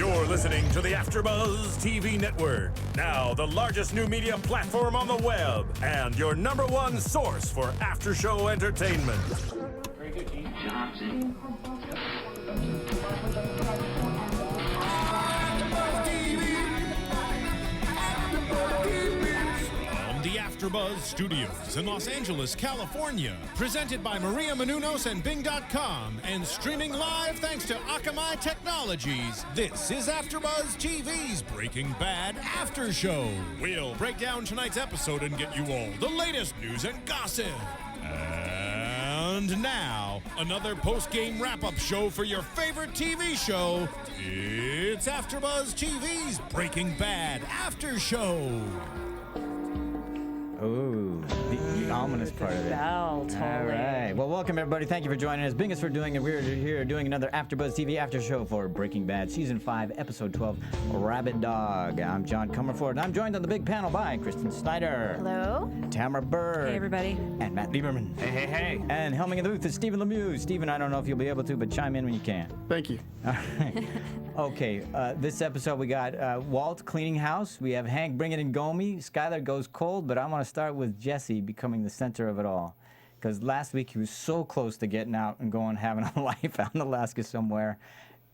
You're listening to the AFTERBUZZ TV network, now the largest new media platform on the web, and your #1 source for after-show entertainment. Very good, Gene. Johnson. From the AFTERBUZZ Studios in Los Angeles, California, presented by Maria Menounos and Bing.com, and streaming live thanks to Akamai Technologies, this is AFTERBUZZ TV's Breaking Bad After Show. We'll break down tonight's episode and get you all the latest news and gossip. And now, another post-game wrap-up show for your favorite TV show. It's AFTERBUZZ TV's Breaking Bad After Show. Ooh, the ominous part of it. Bell, totally. All right. Well, welcome, everybody. Thank you for joining us. Bing is for doing it. We're here doing another AFTERBUZZ TV After Show for Breaking Bad, Season 5, Episode 12, Rabid Dog. I'm John Comerford, and I'm joined on the big panel by Kristen Snyder. Hello. Tamara Berg. Hey, everybody. And Matt Lieberman. Hey, hey, hey. And helming in the booth is Stephen Lemieux. Stephen, I don't know if you'll be able to, but chime in when you can. Thank you. All right. Okay, this episode we got Walt cleaning house. We have Hank bringing in Gomi. Skyler goes cold, but I want to start with Jesse becoming the center of it all. Because last week he was so close to getting out and going having a life out in Alaska somewhere.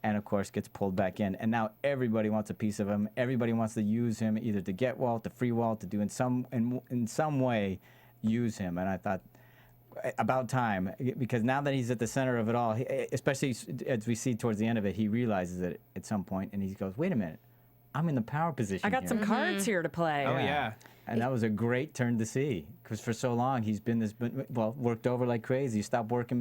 And of course gets pulled back in. And now everybody wants a piece of him. Everybody wants to use him either to get Walt, to free Walt, to do in some way use him. And I thought, about time, because now that he's at the center of it all, especially as we see towards the end of it, he realizes it at some point, and he goes, wait a minute, I'm in the power position I got here. some cards here to play. Oh, yeah. And that was a great turn to see, because for so long he's been worked over like crazy. Stop working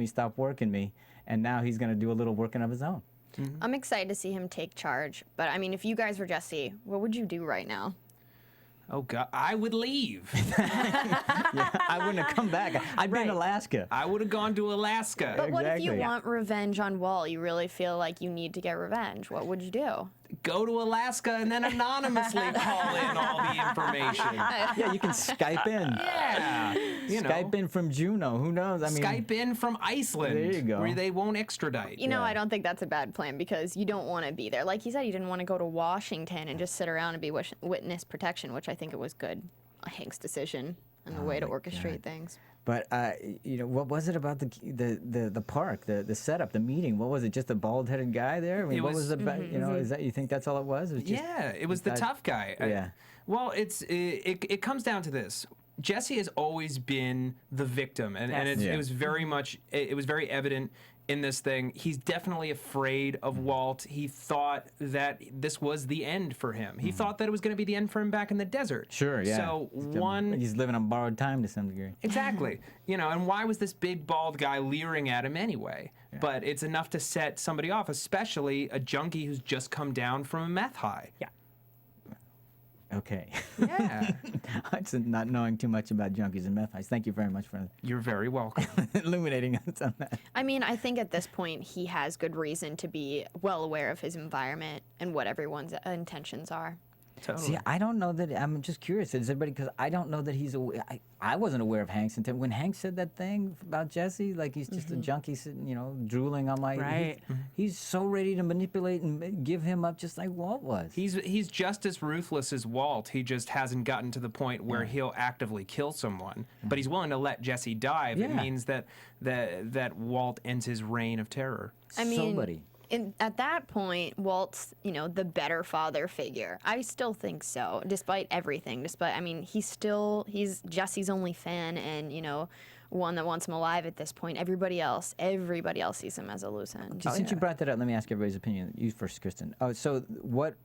me, and now he's going to do a little working of his own. Mm-hmm. I'm excited to see him take charge, but I mean, if you guys were Jesse, what would you do right now? Oh, God. I would leave. Yeah, I wouldn't have come back. I'd be in Alaska. I would have gone to Alaska. But what if you Exactly. want revenge on Walt? You really feel like you need to get revenge. What would you do? Go to Alaska and then anonymously call in all the information. Yeah, you can Skype in. Yeah. You know, Skype in from Juneau. Who knows? I mean, Skype in from Iceland. There you go. Where they won't extradite. You know, I don't think that's a bad plan because you don't want to be there. Like he said, he didn't want to go to Washington and just sit around and be witness protection, which I think it was good. Hank's decision and the way to orchestrate things. But you know, what was it about the park, the setup, the meeting? What was it? Just a bald-headed guy there? I mean, what was about? You know, is that you think that's all it was? It was just, Yeah, it was the tough guy. Yeah. Well, it comes down to this. Jesse has always been the victim, and it was very much, it was very evident in this thing. He's definitely afraid of Walt. He thought that this was the end for him. He thought that it was going to be the end for him back in the desert. Sure, yeah. So he's living on borrowed time to some degree. Exactly. You know, and why was this big bald guy leering at him anyway? Yeah. But it's enough to set somebody off, especially a junkie who's just come down from a meth high. Yeah. Okay. Yeah. It's not knowing too much about junkies and meth highs. Thank you very much for You're very welcome. illuminating us on that. I mean, I think at this point he has good reason to be well aware of his environment and what everyone's intentions are. Totally. See, I don't know that. I'm just curious. Is everybody? Because I don't know that he's. I wasn't aware of Hank's intent when Hank said that thing about Jesse. Like he's just a junkie sitting, you know, drooling on my. Right. He's so ready to manipulate and give him up, just like Walt was. He's just as ruthless as Walt. He just hasn't gotten to the point where he'll actively kill someone. But he's willing to let Jesse die if it means that Walt ends his reign of terror. I mean, Somebody. At that point, Walt's, you know, the better father figure. I still think so, despite everything. I mean, he's Jesse's only fan and, you know, one that wants him alive at this point. Everybody else sees him as a loose end. Since you brought that up, let me ask everybody's opinion. You first, Kristen. Oh, so what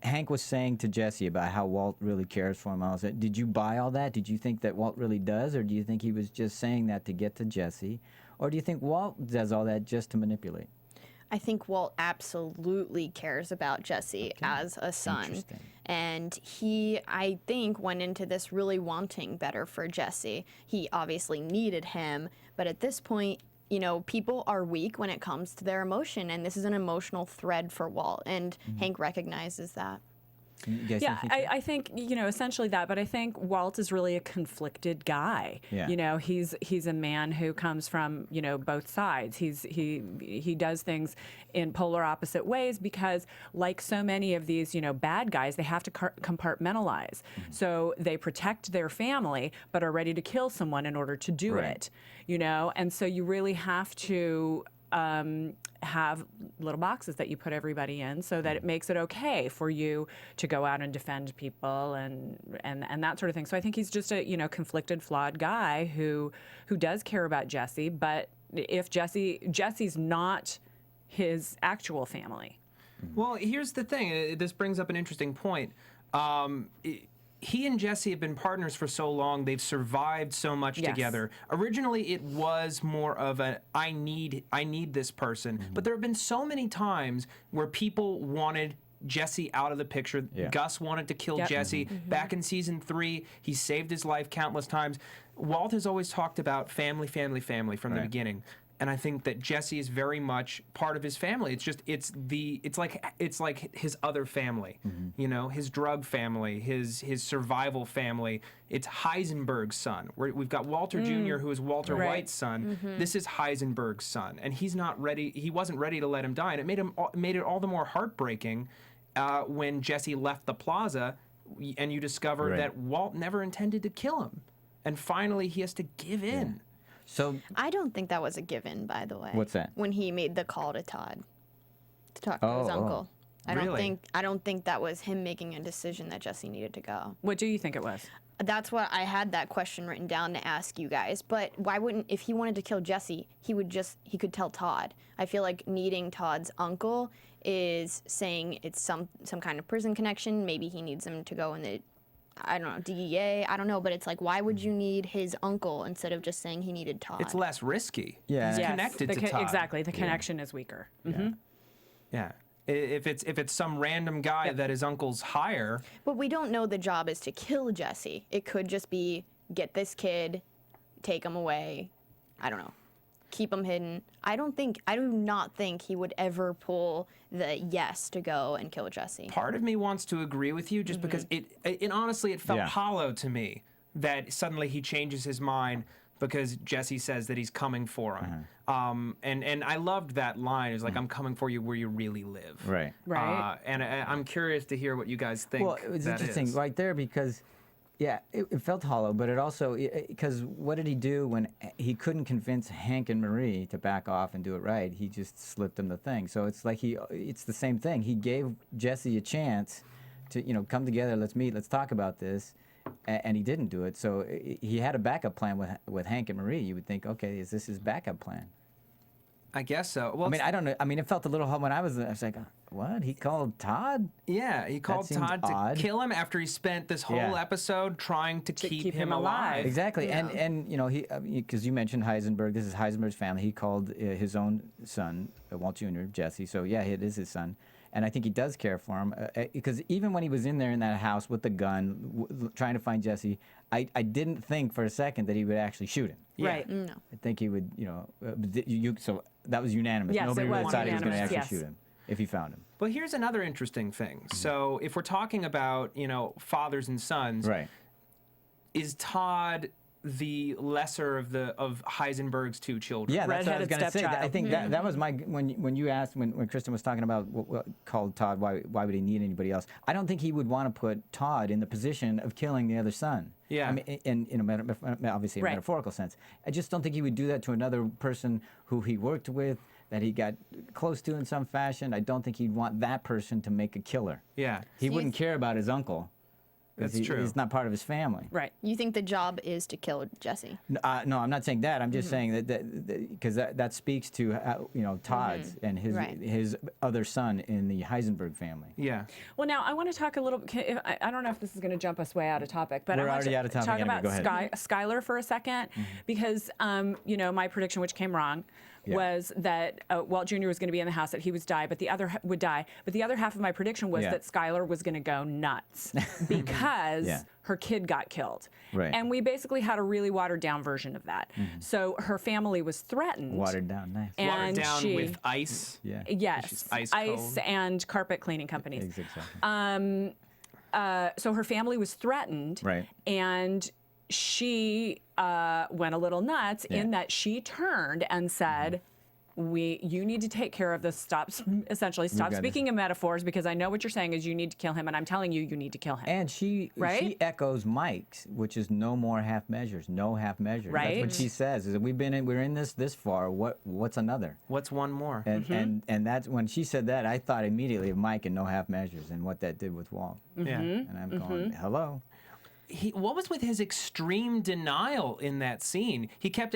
Hank was saying to Jesse about how Walt really cares for him, all that, did you buy all that? Did you think that Walt really does, or do you think he was just saying that to get to Jesse? Or do you think Walt does all that just to manipulate? I think Walt absolutely cares about Jesse as a son. And he, I think, went into this really wanting better for Jesse. He obviously needed him, but at this point, you know, people are weak when it comes to their emotion, and this is an emotional thread for Walt, and Hank recognizes that. Yeah, I think, essentially that, but I think Walt is really a conflicted guy. Yeah. He's a man who comes from, both sides. He does things in polar opposite ways because, like so many of these, bad guys, they have to compartmentalize. So they protect their family, but are ready to kill someone in order to do it, and so you really have to have little boxes that you put everybody in so that it makes it okay for you to go out and defend people and that sort of thing. So I think he's just a conflicted, flawed guy who does care about Jesse, but if Jesse's not his actual family. Well, here's the thing. This brings up an interesting point. He and Jesse have been partners for so long. They've survived so much together. Originally, it was more of a I need this person. But there have been so many times where people wanted Jesse out of the picture. Gus wanted to kill Jesse. Back in season 3, he saved his life countless times. Walt has always talked about family, family, family from the beginning. And I think that Jesse is very much part of his family. It's like his other family, his drug family, his survival family. It's Heisenberg's son. We've got Walter Jr., who is Walter White's son. This is Heisenberg's son, and he's not ready. He wasn't ready to let him die, and it made it all the more heartbreaking when Jesse left the plaza, and you discover that Walt never intended to kill him, and finally he has to give in. So I don't think that was a given, by the way. What's that? When he made the call to Todd to talk to his uncle. I don't think that was him making a decision that Jesse needed to go. What do you think it was? That's what I had that question written down to ask you guys. But why wouldn't, if he wanted to kill Jesse, he could tell Todd. I feel like needing Todd's uncle is saying it's some kind of prison connection. Maybe he needs him to go in the, I don't know, DEA, I don't know, but it's like, why would you need his uncle instead of just saying he needed Todd? It's less risky. Yeah. He's connected to Todd. Exactly, the connection is weaker. Yeah. If it's some random guy that his uncle's hire. But we don't know the job is to kill Jesse. It could just be get this kid, take him away, I don't know, keep him hidden. I do not think he would ever pull the yes to go and kill Jesse. Part of me wants to agree with you just because it honestly, it felt hollow to me that suddenly he changes his mind because Jesse says that he's coming for him. And I loved that line. It's like, I'm coming for you where you really live. Right. And I'm curious to hear what you guys think. Well, it was interesting right there because, it felt hollow, but it also, because what did he do when he couldn't convince Hank and Marie to back off and do it right? He just slipped them the thing. So it's like it's the same thing. He gave Jesse a chance to, come together, let's meet, let's talk about this. And he didn't do it. So he had a backup plan with Hank and Marie. You would think, okay, is this his backup plan? I guess so. Well, I don't know. it felt a little hard when I was like, what? He called Todd? Yeah, he called Todd to kill him after he spent this whole episode trying to keep him alive. Exactly. Yeah. And he, because you mentioned Heisenberg, this is Heisenberg's family. He called his own son, Walt Jr., Jesse. So yeah, it is his son. And I think he does care for him because even when he was in there in that house with the gun, trying to find Jesse, I didn't think for a second that he would actually shoot him. Yeah. Right. No. I think he would, so that was unanimous. Yes, Nobody it was really thought he was going to unanimous, actually shoot him if he found him. But here's another interesting thing. So if we're talking about, fathers and sons, Right. is Todd the lesser of Heisenberg's two children? Yeah, that's what I was Redheaded going to say. stepchild. I think that was my when you asked when Kristen was talking about what called Todd, why would he need anybody else? I don't think he would want to put Todd in the position of killing the other son. Yeah. I mean, in a obviously a metaphorical sense. I just don't think he would do that to another person who he worked with, that he got close to in some fashion. I don't think he'd want that person to make a killer. Yeah. He wouldn't care about his uncle. That's true. He's not part of his family. Right. You think the job is to kill Jesse? No, I'm not saying that. I'm just saying that because that speaks to Todd's and his other son in the Heisenberg family. Yeah. Well, now I want to talk a little. I don't know if this is going to jump us way out of topic, but We're I want already to out of topic talk anyway. about Go ahead. Skylar for a second, because my prediction, which came wrong, was that Walt Jr. was going to be in the house, that he would die, but the other half of my prediction was that Skylar was going to go nuts because her kid got killed. Right. And we basically had a really watered down version of that. So her family was threatened. Watered down, nice. And Watered down with ice. Yeah. Yes, She's ice ice cold. and carpet cleaning companies. Exactly. so her family was threatened, Right. and she went a little nuts in that she turned and said, you need to take care of this. Stop speaking in metaphors, because I know what you're saying is you need to kill him, and I'm telling you, you need to kill him. And she echoes Mike's, which is no more half measures, no half measures. Right. That's what she says. Is that we're in this far. What's another? What's one more? And that's when she said that, I thought immediately of Mike and no half measures and what that did with Walt. Yeah. And I'm going, hello. What was with his extreme denial in that scene? He kept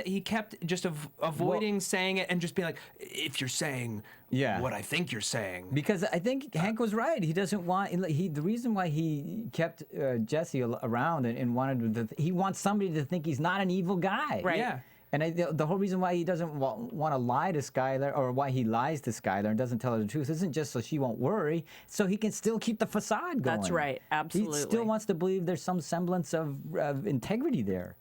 just avoiding saying it and just being like, if you're saying what I think you're saying. Because I think Hank was right. He doesn't want, the reason why he kept Jesse around and wanted he wants somebody to think he's not an evil guy. Right. Yeah. And the whole reason why he doesn't want to lie to Skyler, or why he lies to Skyler and doesn't tell her the truth, isn't just so she won't worry, so he can still keep the facade going. That's right. Absolutely. He still wants to believe there's some semblance of integrity there.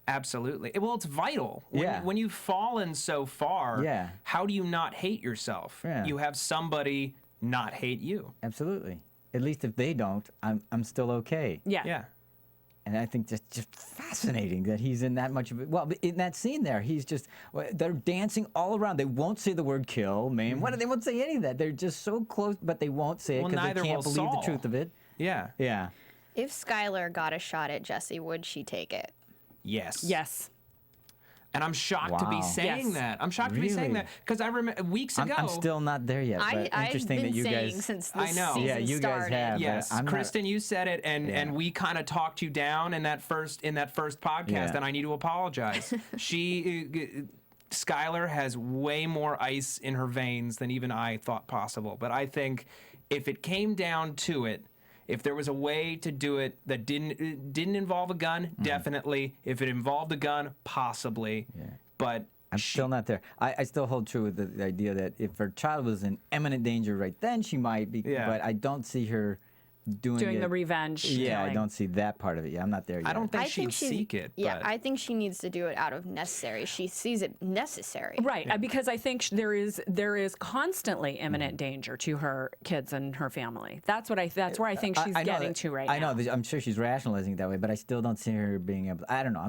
Absolutely. Well, it's vital. Yeah. When you've fallen so far, how do you not hate yourself? Yeah. You have somebody not hate you. Absolutely. At least if they don't, I'm still okay. Yeah. Yeah. And I think that's just fascinating that he's in that much of it. Well, in that scene there, they're dancing all around. They won't say the word kill, man. They won't say any of that. They're just so close, but they won't say it because they can't believe the truth of it. Yeah. Yeah. If Skylar got a shot at Jesse, would she take it? Yes. Yes. And I'm shocked to be saying that. I'm shocked to be saying that because I remember weeks ago. I'm still not there yet. But interesting I've been that you saying guys. since this I know. season Yeah, you guys started. have. Yes, Kristen, you said it, and we kind of talked you down in that first podcast, and I need to apologize. Skylar has way more ice in her veins than even I thought possible. But I think if it came down to it, if there was a way to do it that didn't involve a gun, definitely. If it involved a gun, possibly. Yeah. But I'm still not there. I still hold true with the idea that if her child was in imminent danger right then, she might be. Yeah. But I don't see her doing the revenge. Yeah, killing. I don't see that part of it. Yeah, I'm not there yet. I don't think she'd seek it. Yeah, but. I think she needs to do it out of necessary. She sees it necessary. Right, because I think there is constantly imminent danger to her kids and her family. That's where I think she's getting to right now. I know. I'm sure she's rationalizing it that way, but I still don't see her being able. I don't know.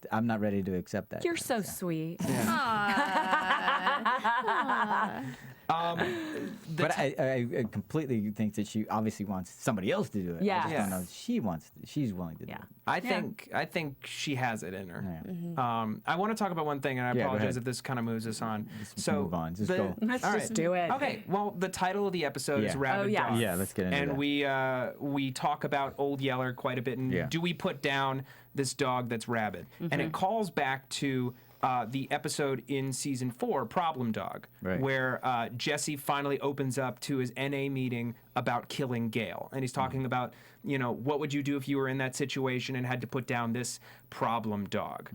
I'm not ready to accept that. You're so sweet. But I completely think that she obviously wants somebody else to do it. Yeah. I just don't know if she's willing to do it. I think she has it in her. Yeah. I want to talk about one thing, and I apologize if this kind of moves us on. Move on. Just go. Let's just do it. Okay. Well, the title of the episode is Rabid Dog. Yeah, let's get into and that. And we talk about Old Yeller quite a bit. And do we put down this dog that's rabid? And it calls back to the episode in season 4, Problem Dog, where Jesse finally opens up to his NA meeting about killing Gail. And he's talking about, what would you do if you were in that situation and had to put down this problem dog?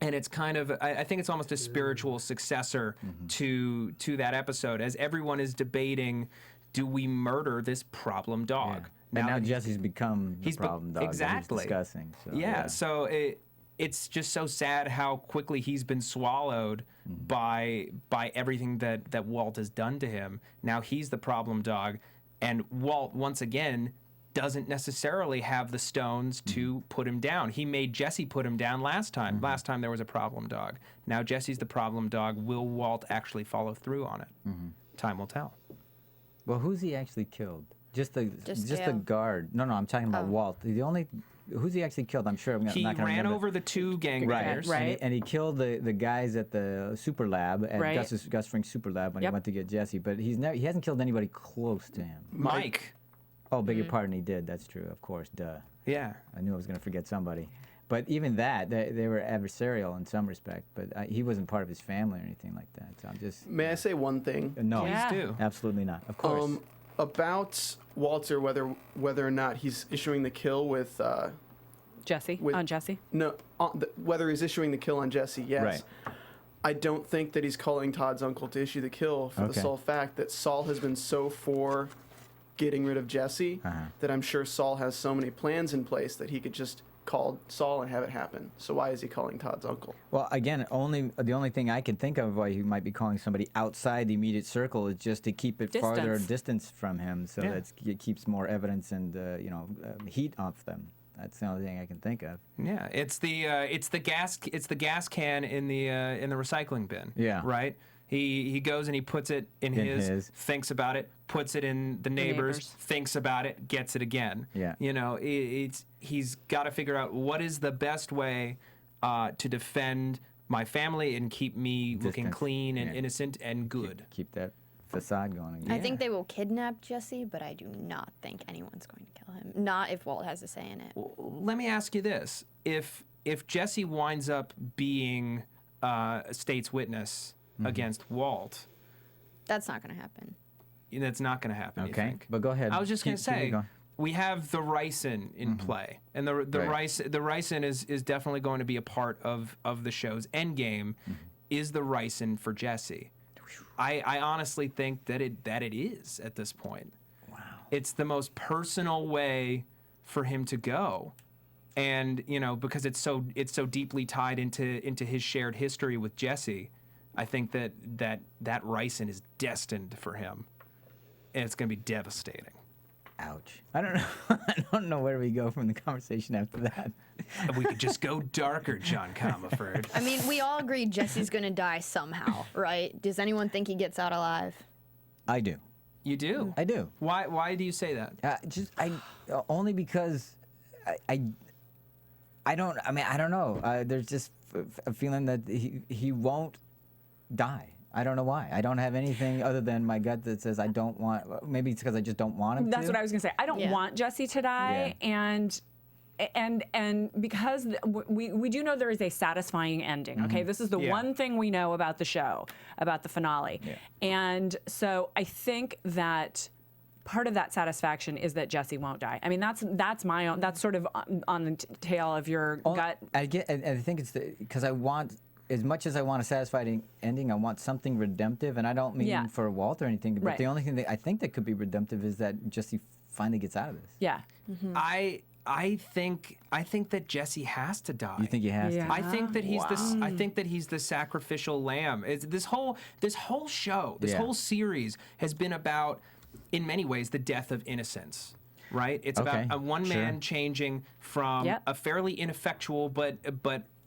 And it's kind of, I think it's almost a spiritual successor to that episode, as everyone is debating, do we murder this problem dog? Yeah. Now Jesse's become the problem dog exactly. that he's discussing. So, so it's just so sad how quickly he's been swallowed by everything that Walt has done to him. Now he's the problem dog, and Walt, once again, doesn't necessarily have the stones to put him down. He made Jesse put him down last time. Last time there was a problem dog. Now Jesse's the problem dog. Will Walt actually follow through on it? Time will tell. Well, who's he actually killed? Just the guard. No, I'm talking about Walt. Who's he actually killed? I'm sure I'm not going to remember. He ran over the 2 gang members. Right. And he killed the guys at the super lab, at Gus Fring's super lab when he went to get Jesse. But he hasn't killed anybody close to him. Mike. Oh, beg your pardon, he did. That's true, of course. Duh. Yeah. I knew I was going to forget somebody. But even that, they were adversarial in some respect. But he wasn't part of his family or anything like that. So I'm just. May I say one thing? No. Please do. Absolutely not. Of course. About Walter, whether or not he's issuing the kill with. Jesse? On Jesse? No, whether he's issuing the kill on Jesse, yes. Right. I don't think that he's calling Todd's uncle to issue the kill for the sole fact that Saul has been so for getting rid of Jesse that I'm sure Saul has so many plans in place that he could just called Saul and have it happen. So why is he calling Todd's uncle? Well, again, the only thing I can think of why he might be calling somebody outside the immediate circle is just to keep it farther distance from him, so that it keeps more evidence and heat off them. That's the only thing I can think of. Yeah, it's the gas can in the recycling bin. Yeah. Right. He goes and he puts it in his, thinks about it, puts it in the neighbor's, thinks about it, gets it again. Yeah. You know, he's got to figure out what is the best way to defend my family and keep me looking clean and innocent and good. Keep that facade going. I think they will kidnap Jesse, but I do not think anyone's going to kill him. Not if Walt has a say in it. Well, let me ask you this: if Jesse winds up being a state's witness against Walt, that's not going to happen. That's not going to happen. Okay, you think? but go ahead. I was just going to say we have the ricin in play, and the ricin is definitely going to be a part of the show's endgame. Is the ricin for Jesse? I honestly think that it is at this point. Wow. It's the most personal way for him to go. And, you know, because it's so deeply tied into his shared history with Jesse, I think that ricin is destined for him. And it's going to be devastating. Ouch. I don't know. I don't know where we go from the conversation after that. We could just go darker, John Comerford. I mean, we all agree Jesse's going to die somehow, right? Does anyone think he gets out alive? I do. You do? I do. Why do you say that? Only because I don't. I mean, I don't know. There's just a feeling that he won't die. I don't know why. I don't have anything other than my gut that says I don't want. Maybe it's because I just don't want him. That's what I was gonna say. I don't want Jesse to die, and because we do know there is a satisfying ending. Okay, this is the one thing we know about the show, about the finale, and so I think that part of that satisfaction is that Jesse won't die. I mean, that's my own. That's sort of on the tail of your gut. I get. I think it's because I want. As much as I want a satisfying ending, I want something redemptive, and I don't mean for Walt or anything. But the only thing that I think that could be redemptive is that Jesse finally gets out of this. Yeah. I think that Jesse has to die. You think he has to? I think that he's I think that he's the sacrificial lamb. This whole show, this whole series has been about, in many ways, the death of innocence. Right? It's about a one man changing from a fairly ineffectual but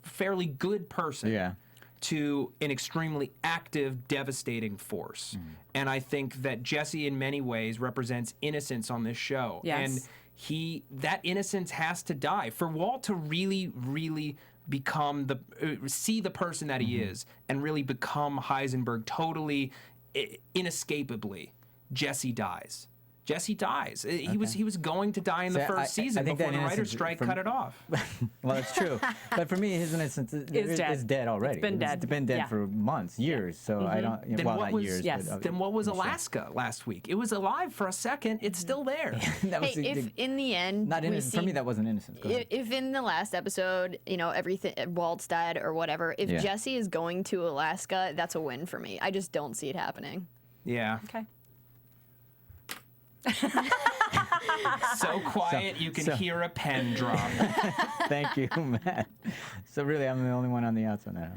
fairly good person to an extremely active, devastating force. And I think that Jesse in many ways represents innocence on this show. And that innocence has to die for Walt to really, really become see the person that he is and really become Heisenberg totally, inescapably. Jesse dies. Jesse dies. He was going to die in the first season before the writer's strike cut it off. Well, it's true. But for me, his innocence is dead already. It's been dead for months, years. So I don't. Not years. Then what was Alaska last week? It was alive for a second. It's still there. If in the end, not innocent. For me, that wasn't innocence. If in the last episode, everything Walt's dead or whatever, if Jesse is going to Alaska, that's a win for me. I just don't see it happening. Yeah. Okay. So quiet you can hear a pen drop. Thank you, Matt. So really, I'm the only one on the outs on that.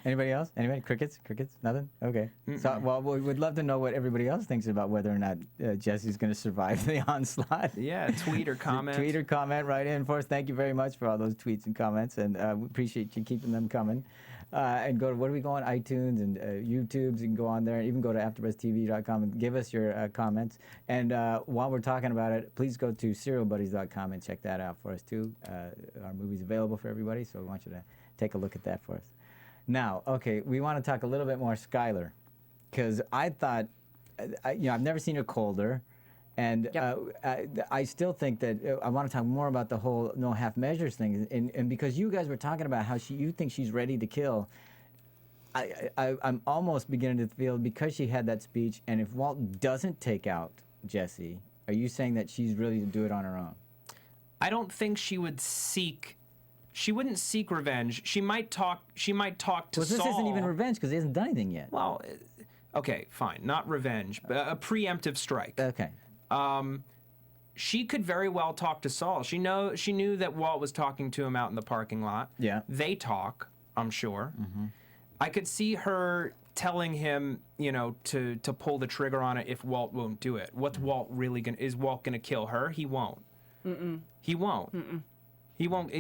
Anybody else? Anybody? Crickets? Nothing? Okay. So, well, we would love to know what everybody else thinks about whether or not Jesse's going to survive the onslaught. Yeah, tweet or comment. Tweet or comment right in for us. Thank you very much for all those tweets and comments, and we appreciate you keeping them coming. And go to, where do we go on? iTunes and YouTubes. You can go on there. Even go to AfterBuzzTV.com and give us your comments. And while we're talking about it, please go to SerialBuddies.com and check that out for us too. Our movie's available for everybody, so we want you to take a look at that for us. Now, okay, we want to talk a little bit more Skyler, because I thought, I've never seen her colder. And I still think that I want to talk more about the whole no half measures thing, and because you guys were talking about how you think she's ready to kill, I'm almost beginning to feel, because she had that speech, and if Walt doesn't take out Jesse, are you saying that she's ready to do it on her own? I don't think she would seek. She wouldn't seek revenge. She might talk to Saul. This isn't even revenge because he hasn't done anything yet. Well, okay, fine, not revenge, but a preemptive strike. Okay. she could very well talk to Saul. She knew that Walt was talking to him out in the parking lot. Yeah. They talk, I'm sure. I could see her telling him, to pull the trigger on it if Walt won't do it. What's Walt really gonna? Is Walt gonna kill her? He won't. He won't. He won't.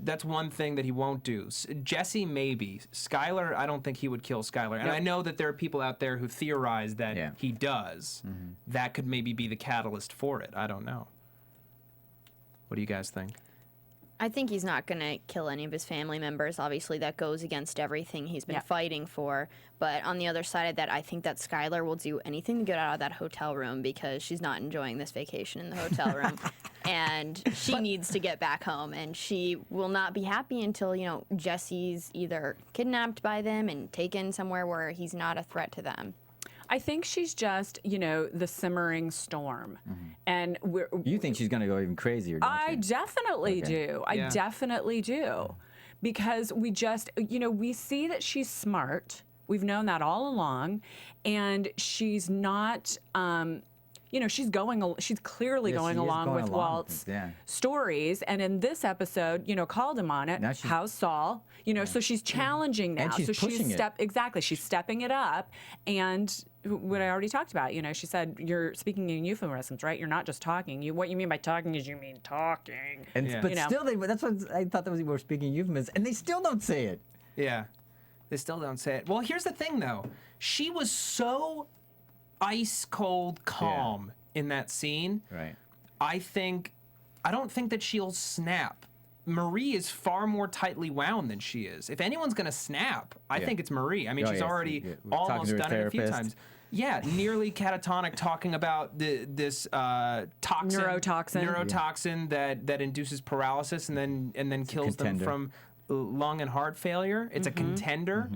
That's one thing that he won't do. Jesse, maybe. Skylar, I don't think he would kill Skylar. And I know that there are people out there who theorize that he does. That could maybe be the catalyst for it. I don't know. What do you guys think? I think he's not going to kill any of his family members. Obviously, that goes against everything he's been fighting for. But on the other side of that, I think that Skylar will do anything to get out of that hotel room because she's not enjoying this vacation in the hotel room. And she needs to get back home. And she will not be happy until, Jesse's either kidnapped by them and taken somewhere where he's not a threat to them. I think she's just, the simmering storm. And You think she's going to go even crazier, don't I you? definitely do. I definitely do. Because we just, we see that she's smart. We've known that all along. And she's not, she's clearly going along with Walt's stories. And in this episode, called him on it. How's Saul? So she's challenging now. And she's pushing it. Exactly. She's stepping it up. And what I already talked about, she said, you're speaking in euphemisms, right? You're not just talking. What you mean by talking is you mean talking. And, But still, that's what I thought that was, we were speaking euphemisms. And they still don't say it. Yeah. They still don't say it. Well, here's the thing, though. She was so ice cold calm in that scene. Right. I don't think that she'll snap. Marie is far more tightly wound than she is. If anyone's going to snap, I think it's Marie. I mean, she's already almost done it a few times. Yeah, nearly catatonic, talking about this toxin, neurotoxin that induces paralysis and then kills them from lung and heart failure. It's a contender.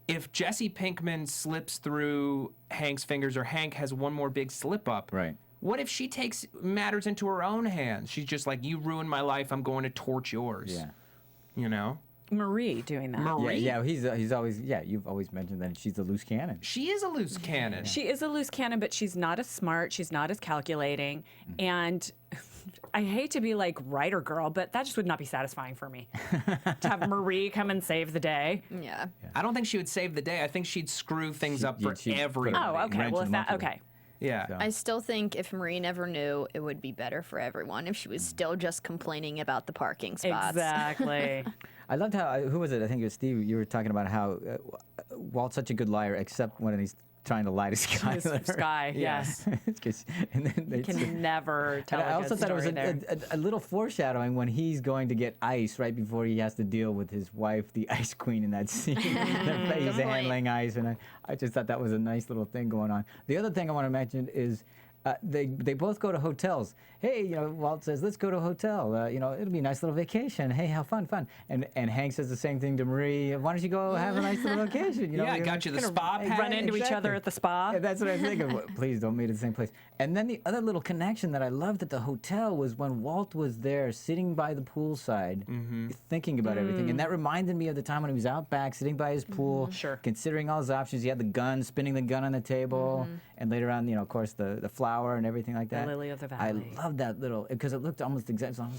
If Jesse Pinkman slips through Hank's fingers, or Hank has one more big slip up, right? What if she takes matters into her own hands? She's just like, you ruined my life. I'm going to torch yours. Yeah. Marie doing that. Marie? Yeah, he's always, you've always mentioned that she's a loose cannon. She is a loose cannon. She is a loose cannon, but she's not as smart. She's not as calculating. And I hate to be like writer girl, but that just would not be satisfying for me. To have Marie come and save the day. Yeah. I don't think she would save the day. I think she'd screw things up for everybody. Oh, okay. Well, if that, okay. Yeah. So. I still think if Marie never knew, it would be better for everyone if she was still just complaining about the parking spots. Exactly. I loved how, who was it? I think it was Steve. You were talking about how Walt's such a good liar, except when he's trying to lie to Skylar. Sky, yes. And then they can never tell. I also thought it was a little foreshadowing when he's going to get ice right before he has to deal with his wife, the Ice Queen, in that scene. He's handling ice, and I just thought that was a nice little thing going on. The other thing I want to mention is they both go to hotels. Hey, Walt says, let's go to a hotel. It'll be a nice little vacation. Hey, how fun. And Hank says the same thing to Marie. Why don't you go have a nice little vacation? I got you the spa pad. Run into each other at the spa. Yeah, that's what I was thinking. Please don't meet at the same place. And then the other little connection that I loved at the hotel was when Walt was there sitting by the poolside, thinking about everything. And that reminded me of the time when he was out back, sitting by his pool, considering all his options. He had the gun, spinning the gun on the table. And later on, of course, the flower and everything like that. The lily of the valley. I love that little, because it looked almost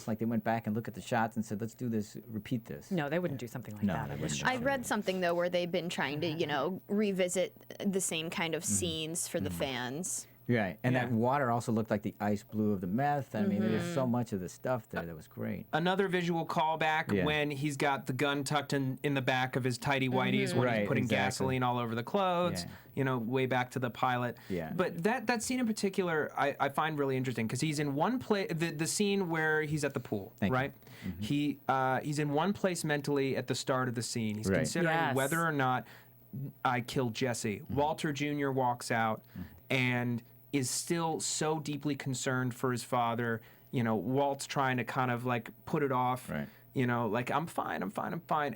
like they went back and looked at the shots and said, let's do this, repeat this. No, they wouldn't do something like that. I read something, though, where they've been trying to, revisit the same kind of scenes for the fans. Right, and that water also looked like the ice blue of the meth. I mean, there's so much of the stuff there that was great. Another visual callback when he's got the gun tucked in the back of his tighty whities when he's putting gasoline all over the clothes, way back to the pilot. Yeah. But that scene in particular, I find really interesting because he's in one place, the scene where he's at the pool, right? He's in one place mentally at the start of the scene. He's considering whether or not I killed Jesse. Walter Jr. walks out and is still so deeply concerned for his father. Walt's trying to kind of like put it off. Right. Like, I'm fine.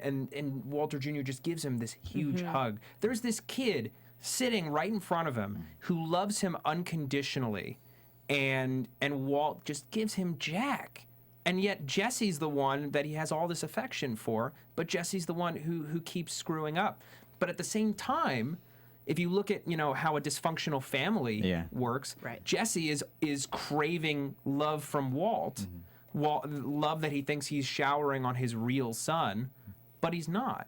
And Walter Jr. just gives him this huge hug. There's this kid sitting right in front of him who loves him unconditionally. And Walt just gives him Jack. And yet Jesse's the one that he has all this affection for, but Jesse's the one who keeps screwing up. But at the same time, if you look at how a dysfunctional family works, Right. Jesse is craving love from Walt, love that he thinks he's showering on his real son, but he's not.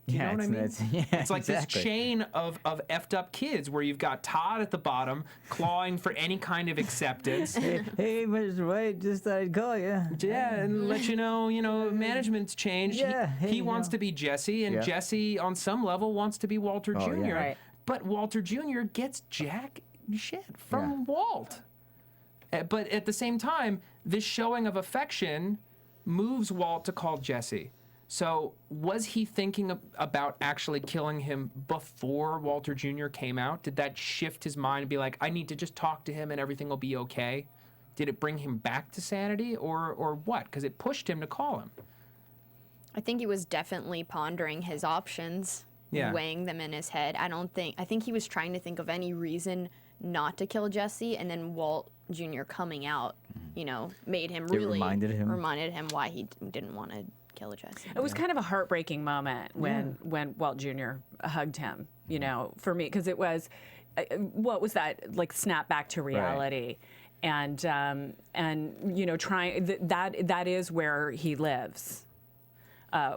You know what I mean? It's like this chain of effed up kids where you've got Todd at the bottom clawing for any kind of acceptance. Hey, Mr. White, just thought I'd call you. Yeah, and let you know, management's changed. Yeah, he wants to be Jesse, and Jesse, on some level, wants to be Walter Jr. yeah. Right. But Walter Jr. gets jack shit from Walt. But at the same time, this showing of affection moves Walt to call Jesse. So was he thinking about actually killing him before Walter Jr. came out? Did that shift his mind and be like, I need to just talk to him and everything will be okay? Did it bring him back to sanity or what? Because it pushed him to call him. I think he was definitely pondering his options, weighing them in his head. I think he was trying to think of any reason not to kill Jesse, and then Walt Jr. coming out, made him reminded him why he didn't want to kill Jesse. It was kind of a heartbreaking moment when Walt Jr. hugged him, for me, because it was, what was that, like, snap back to reality. Right. And trying, that is where he lives.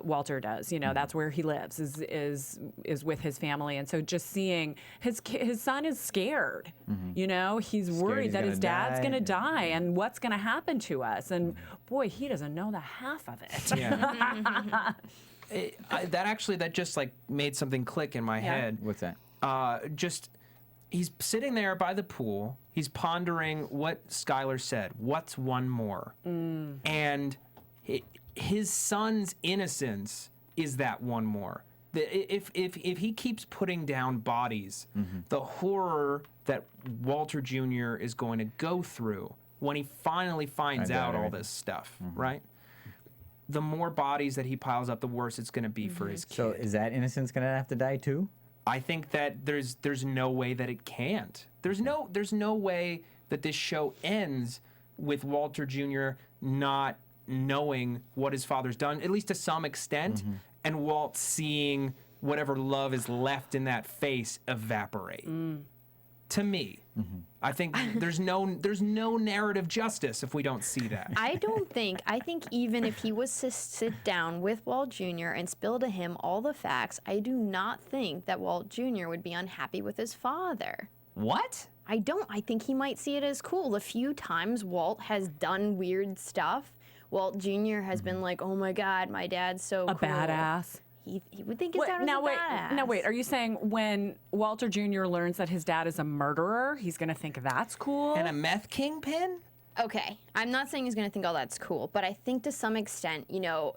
Walter does, that's where he lives, is with his family. And so just seeing his son is scared, he's worried that his dad's going to die and what's going to happen to us. And boy, he doesn't know the half of it. Yeah. That just like made something click in my head. What's that? He's sitting there by the pool. He's pondering what Skylar said. What's one more? And his son's innocence is that one more. If he keeps putting down bodies, the horror that Walter Jr. is going to go through when he finally finds out all this stuff, right? The more bodies that he piles up, the worse it's going to be for his kid. So is that innocence going to have to die too? I think that there's no way that it can't. There's no way that this show ends with Walter Jr. not knowing what his father's done, at least to some extent, and Walt seeing whatever love is left in that face evaporate. To me, I think there's no narrative justice if we don't see that. I think even if he was to sit down with Walt Jr. and spill to him all the facts, I do not think that Walt Jr. would be unhappy with his father. What? I don't. I think he might see it as cool. The few times Walt has done weird stuff, Walt Jr. has been like, oh my God, my dad's so cool. Badass. He would think his dad was a badass. Now wait, are you saying when Walter Jr. learns that his dad is a murderer, he's going to think that's cool? And a meth kingpin? Okay, I'm not saying he's going to think all that's cool, but I think to some extent,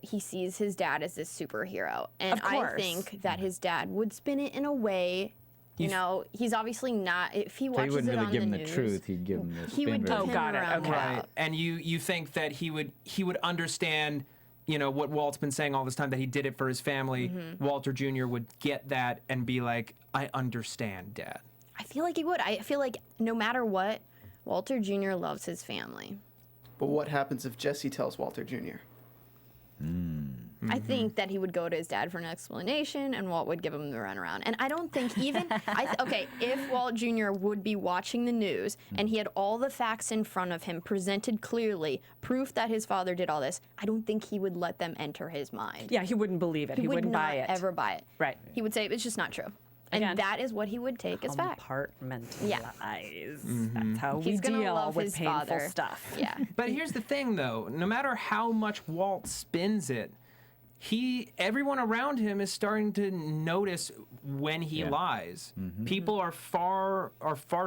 he sees his dad as this superhero. And I think that his dad would spin it in a way, he's obviously not, if he watches it on the news. He wouldn't really give him the truth, he'd give him the spin. He would version. got it. Okay. Right. And you think that he would understand, what Walt's been saying all this time, that he did it for his family. Walter Jr. would get that and be like, I understand, Dad. I feel like he would. I feel like no matter what, Walter Jr. loves his family. But what happens if Jesse tells Walter Jr.? I think that he would go to his dad for an explanation, and Walt would give him the runaround. And I don't think even if Walt Jr. would be watching the news and he had all the facts in front of him, presented clearly, proof that his father did all this, I don't think he would let them enter his mind. Yeah, he wouldn't believe it. He would wouldn't not buy it. ever buy it. Right. He would say it's just not true. And Again, that is what he would take as fact. Compartmentalize. That's how He's we gonna deal love with his painful father. stuff. Yeah. But here's the thing, though. No matter how much Walt spins it, everyone around him is starting to notice when he lies. People are far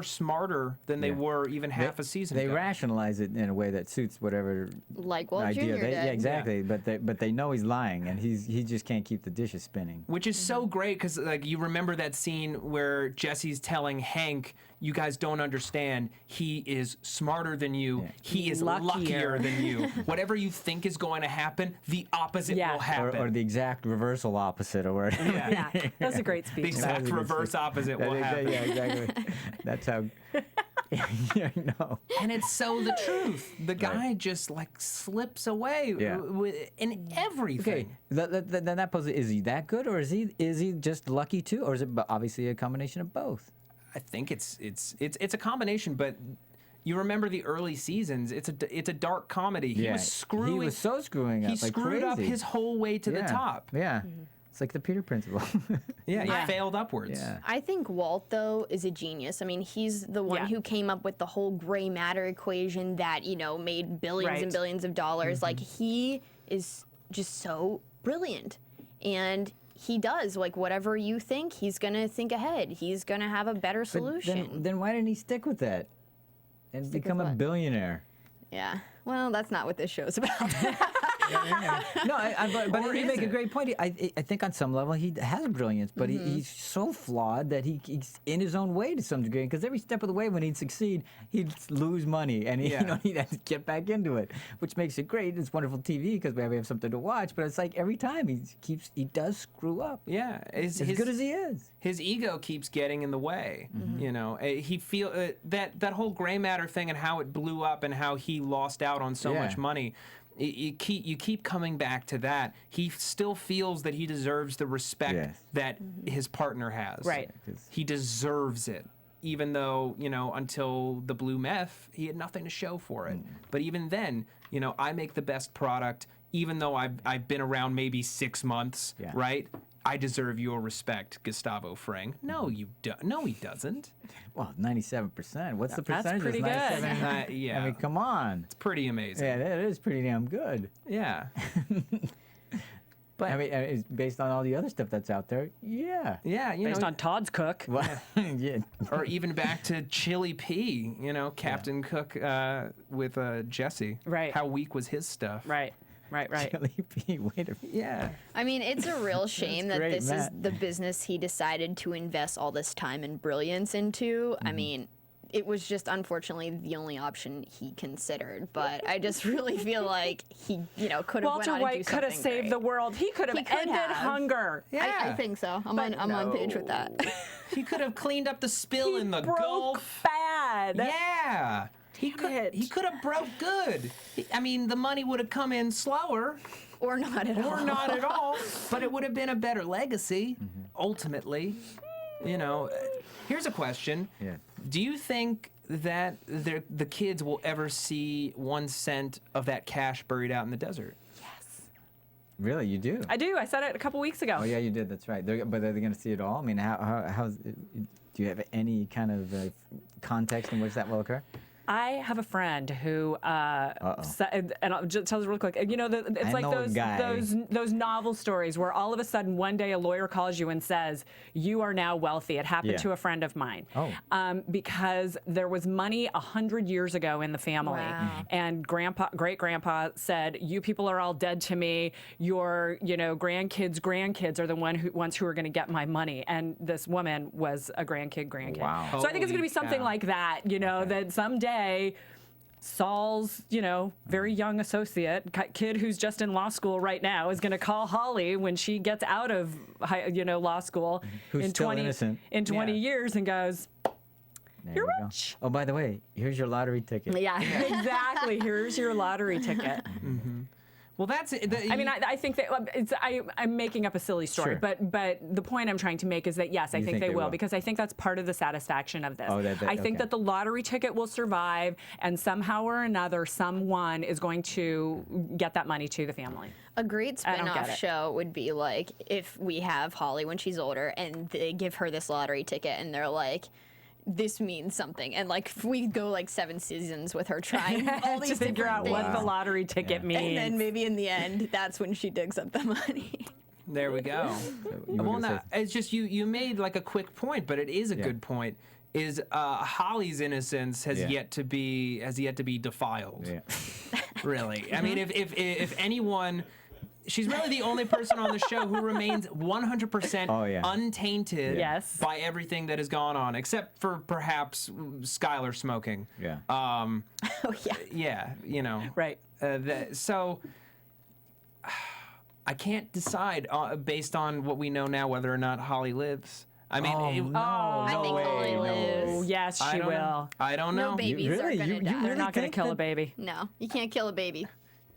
smarter than they were even half a season ago. They rationalize it in a way that suits whatever Like Walt idea. Jr. did. Yeah, exactly. Yeah. But they know he's lying, and he just can't keep the dishes spinning. Which is so great because you remember that scene where Jesse's telling Hank, "You guys don't understand. He is smarter than you. Yeah. He is luckier than you. Whatever you think is going to happen, the opposite will happen." Or the exact reversal opposite, or whatever. Yeah, that's a great speech. The exact reverse opposite will happen. Yeah, exactly. That's how. Yeah, I know. And it's so the truth. The guy just like slips away in everything. Okay, then that poses, is he that good, or is he just lucky too, or is it obviously a combination of both? I think it's a combination, but you remember the early seasons. It's a dark comedy. He was screwing. He was so screwing up. He screwed up his whole way to the top. Yeah. It's like the Peter principle. He failed upwards. Yeah. I think Walt, though, is a genius. I mean, he's the one who came up with the whole gray matter equation that, made billions and billions of dollars. Like, he is just so brilliant. And he does, like, whatever you think, he's going to think ahead. He's going to have a better solution. Then why didn't he stick with that and become a billionaire? Yeah. Well, that's not what this show's about. No, but you make a great point. I think on some level he has brilliance, but he's so flawed that he's in his own way to some degree. Because every step of the way, when he'd succeed, he'd lose money, and he'd have to get back into it, which makes it great. It's wonderful TV because we have something to watch. But it's like every time he does screw up. Yeah, as good as he is. His ego keeps getting in the way. He that whole gray matter thing and how it blew up and how he lost out on so much money. You keep coming back to that. He still feels that he deserves the respect that his partner has. Right. He deserves it, even though, until the blue meth, he had nothing to show for it. But even then, I make the best product, even though I've been around maybe 6 months, right? I deserve your respect, Gustavo Fring. No, you don't. No, he doesn't. Well, 97%. What's the That's percentage? pretty good. Yeah. I mean, come on. It's pretty amazing. Yeah, that is pretty damn good. Yeah. But I mean, it's based on all the other stuff that's out there. Yeah. Yeah, Based on Todd's Cook. Well, yeah. Or even back to Chili P, Captain Cook with Jesse. Right. How weak was his stuff? Right. Chili P. Wait a minute. Yeah. I mean, it's a real shame that great, this Matt. is the business he decided to invest all this time and brilliance into. I mean, it was just unfortunately the only option he considered. But I just really feel like he, could have Walter White could have saved the world. He could have ended hunger. Yeah. I think so. I'm on page with that. He could have cleaned up the spill in the broke Gulf. bad. Yeah. He could have broke good. I mean, the money would have come in slower. Or not at all. Or not at all. But it would have been a better legacy, ultimately. Here's a question. Yeah. Do you think that the kids will ever see 1 cent of that cash buried out in the desert? Really, you do? I do. I said it a couple weeks ago. Oh yeah, you did. That's right. But are they going to see it all? I mean, how do you have any kind of context in which that will occur? I have a friend who, and I'll just tell us real quick. It's like those novel stories where all of a sudden one day a lawyer calls you and says you are now wealthy. It happened to a friend of mine. Because there was money 100 years ago in the family, and great grandpa said, "You people are all dead to me. Your grandkids are the ones who are going to get my money." And this woman was a grandkid. Wow. So I think it's going to be something like that. That someday. Saul's, very young associate, kid who's just in law school right now, is going to call Holly when she gets out of, law school Who's in still 20 innocent. in 20 years and goes, There "You're you go. rich." Oh, by the way, here's your lottery ticket. Yeah, exactly. Here's your lottery ticket. Well, that's it. I think that I'm making up a silly story, Sure. but the point I'm trying to make is that yes, I think they will because I think that's part of the satisfaction of this. I think that the lottery ticket will survive, and somehow or another, someone is going to get that money to the family. A great I don't get spin-off it. show would be like if we have Holly when she's older and they give her this lottery ticket and they're like, this means something, and like if we go like 7 seasons with her trying all these to figure out different what things, the lottery ticket means. and then maybe in the end that's when she digs up the money. There we go. Well, now it's just you made like a quick point, but it is a good point. Is Holly's innocence has yet to be defiled? Yeah. Really, I mean, if anyone. She's really the only person on the show who remains 100% untainted by everything that has gone on, except for perhaps Skylar smoking. Yeah. Yeah, Right. So I can't decide based on what we know now whether or not Holly lives. I mean, I think Holly lives. yes, she don't will. know. I don't know. No babies really? are gonna You die. really They're not going think to kill a that- baby. No, you can't kill a baby.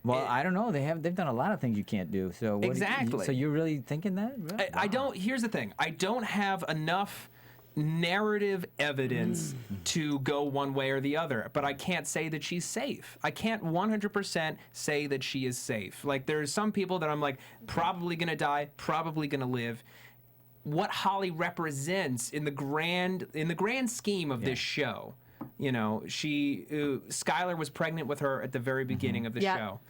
Well, I don't know. They've done a lot of things you can't do. So Exactly. So you're really thinking that? Really? I don't. Here's the thing. I don't have enough narrative evidence to go one way or the other, but I can't say that she's safe. I can't 100% say that she is safe. Like, there's some people that I'm like, probably gonna die, probably gonna live. What Holly represents in the grand scheme of this show, you know, Skylar was pregnant with her at the very beginning of the Yeah. show.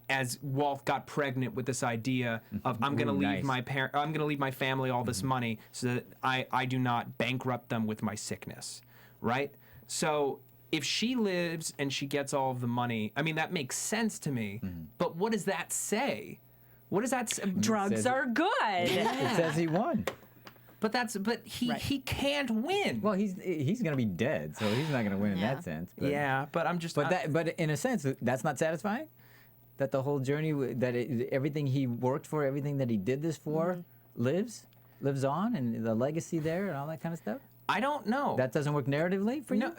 As Walt got pregnant with this idea of I'm going to leave nice. I'm going to leave my family all this money so that I do not bankrupt them with my sickness, right? So if she lives and she gets all of the money, I mean, that makes sense to me. But what does that say? What does that say? Drugs says- are good. It says he won. But he can't win. Well, he's gonna be dead, so he's not gonna win in Yeah. that sense. But, yeah, but I'm just. But in a sense, that's not satisfying. That the whole journey, everything he worked for, everything that he did this for, lives on, and the legacy there, and all that kind of stuff. I don't know. That doesn't work narratively for you. No,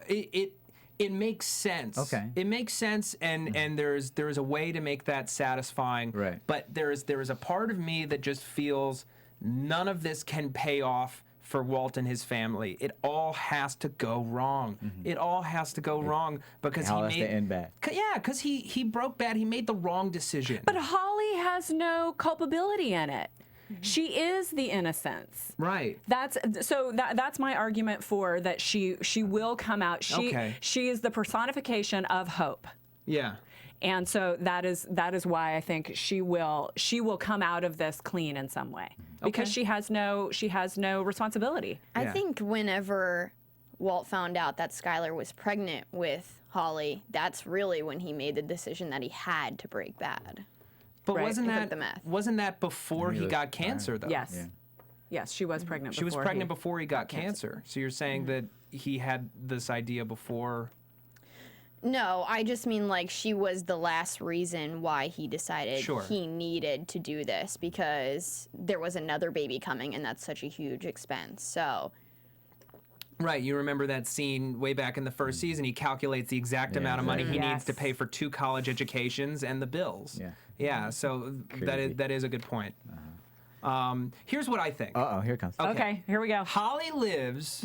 it makes sense. Okay. It makes sense, and there's a way to make that satisfying. Right. But there is a part of me that just feels none of this can pay off for Walt and his family. It all has to go wrong. It all has to go wrong because It all has to end bad. Yeah, because he broke bad. He made the wrong decision. But Holly has no culpability in it. She is the innocence. Right. That's my argument for that she will come out. She is the personification of hope. Yeah. And so that is why I think she will come out of this clean in some way because she has no responsibility. I think whenever Walt found out that Skylar was pregnant with Holly, that's really when he made the decision that he had to break bad. But Right. wasn't And that cook the meth. wasn't that before He he was got cancer though? Yes. Yeah. Yes, she was pregnant. She was before pregnant he- before he got cancer. So you're saying that he had this idea before? No, I just mean like she was the last reason why he decided Sure. he needed to do this because there was another baby coming and that's such a huge expense. So Right, you remember that scene way back in the first season. He calculates the exact amount of money he needs to Yes. pay for 2 college educations and the bills. Yeah. Yeah, so Crazy. that is a good point. Here's what I think. Uh oh, here it comes. Okay, here we go. Holly lives,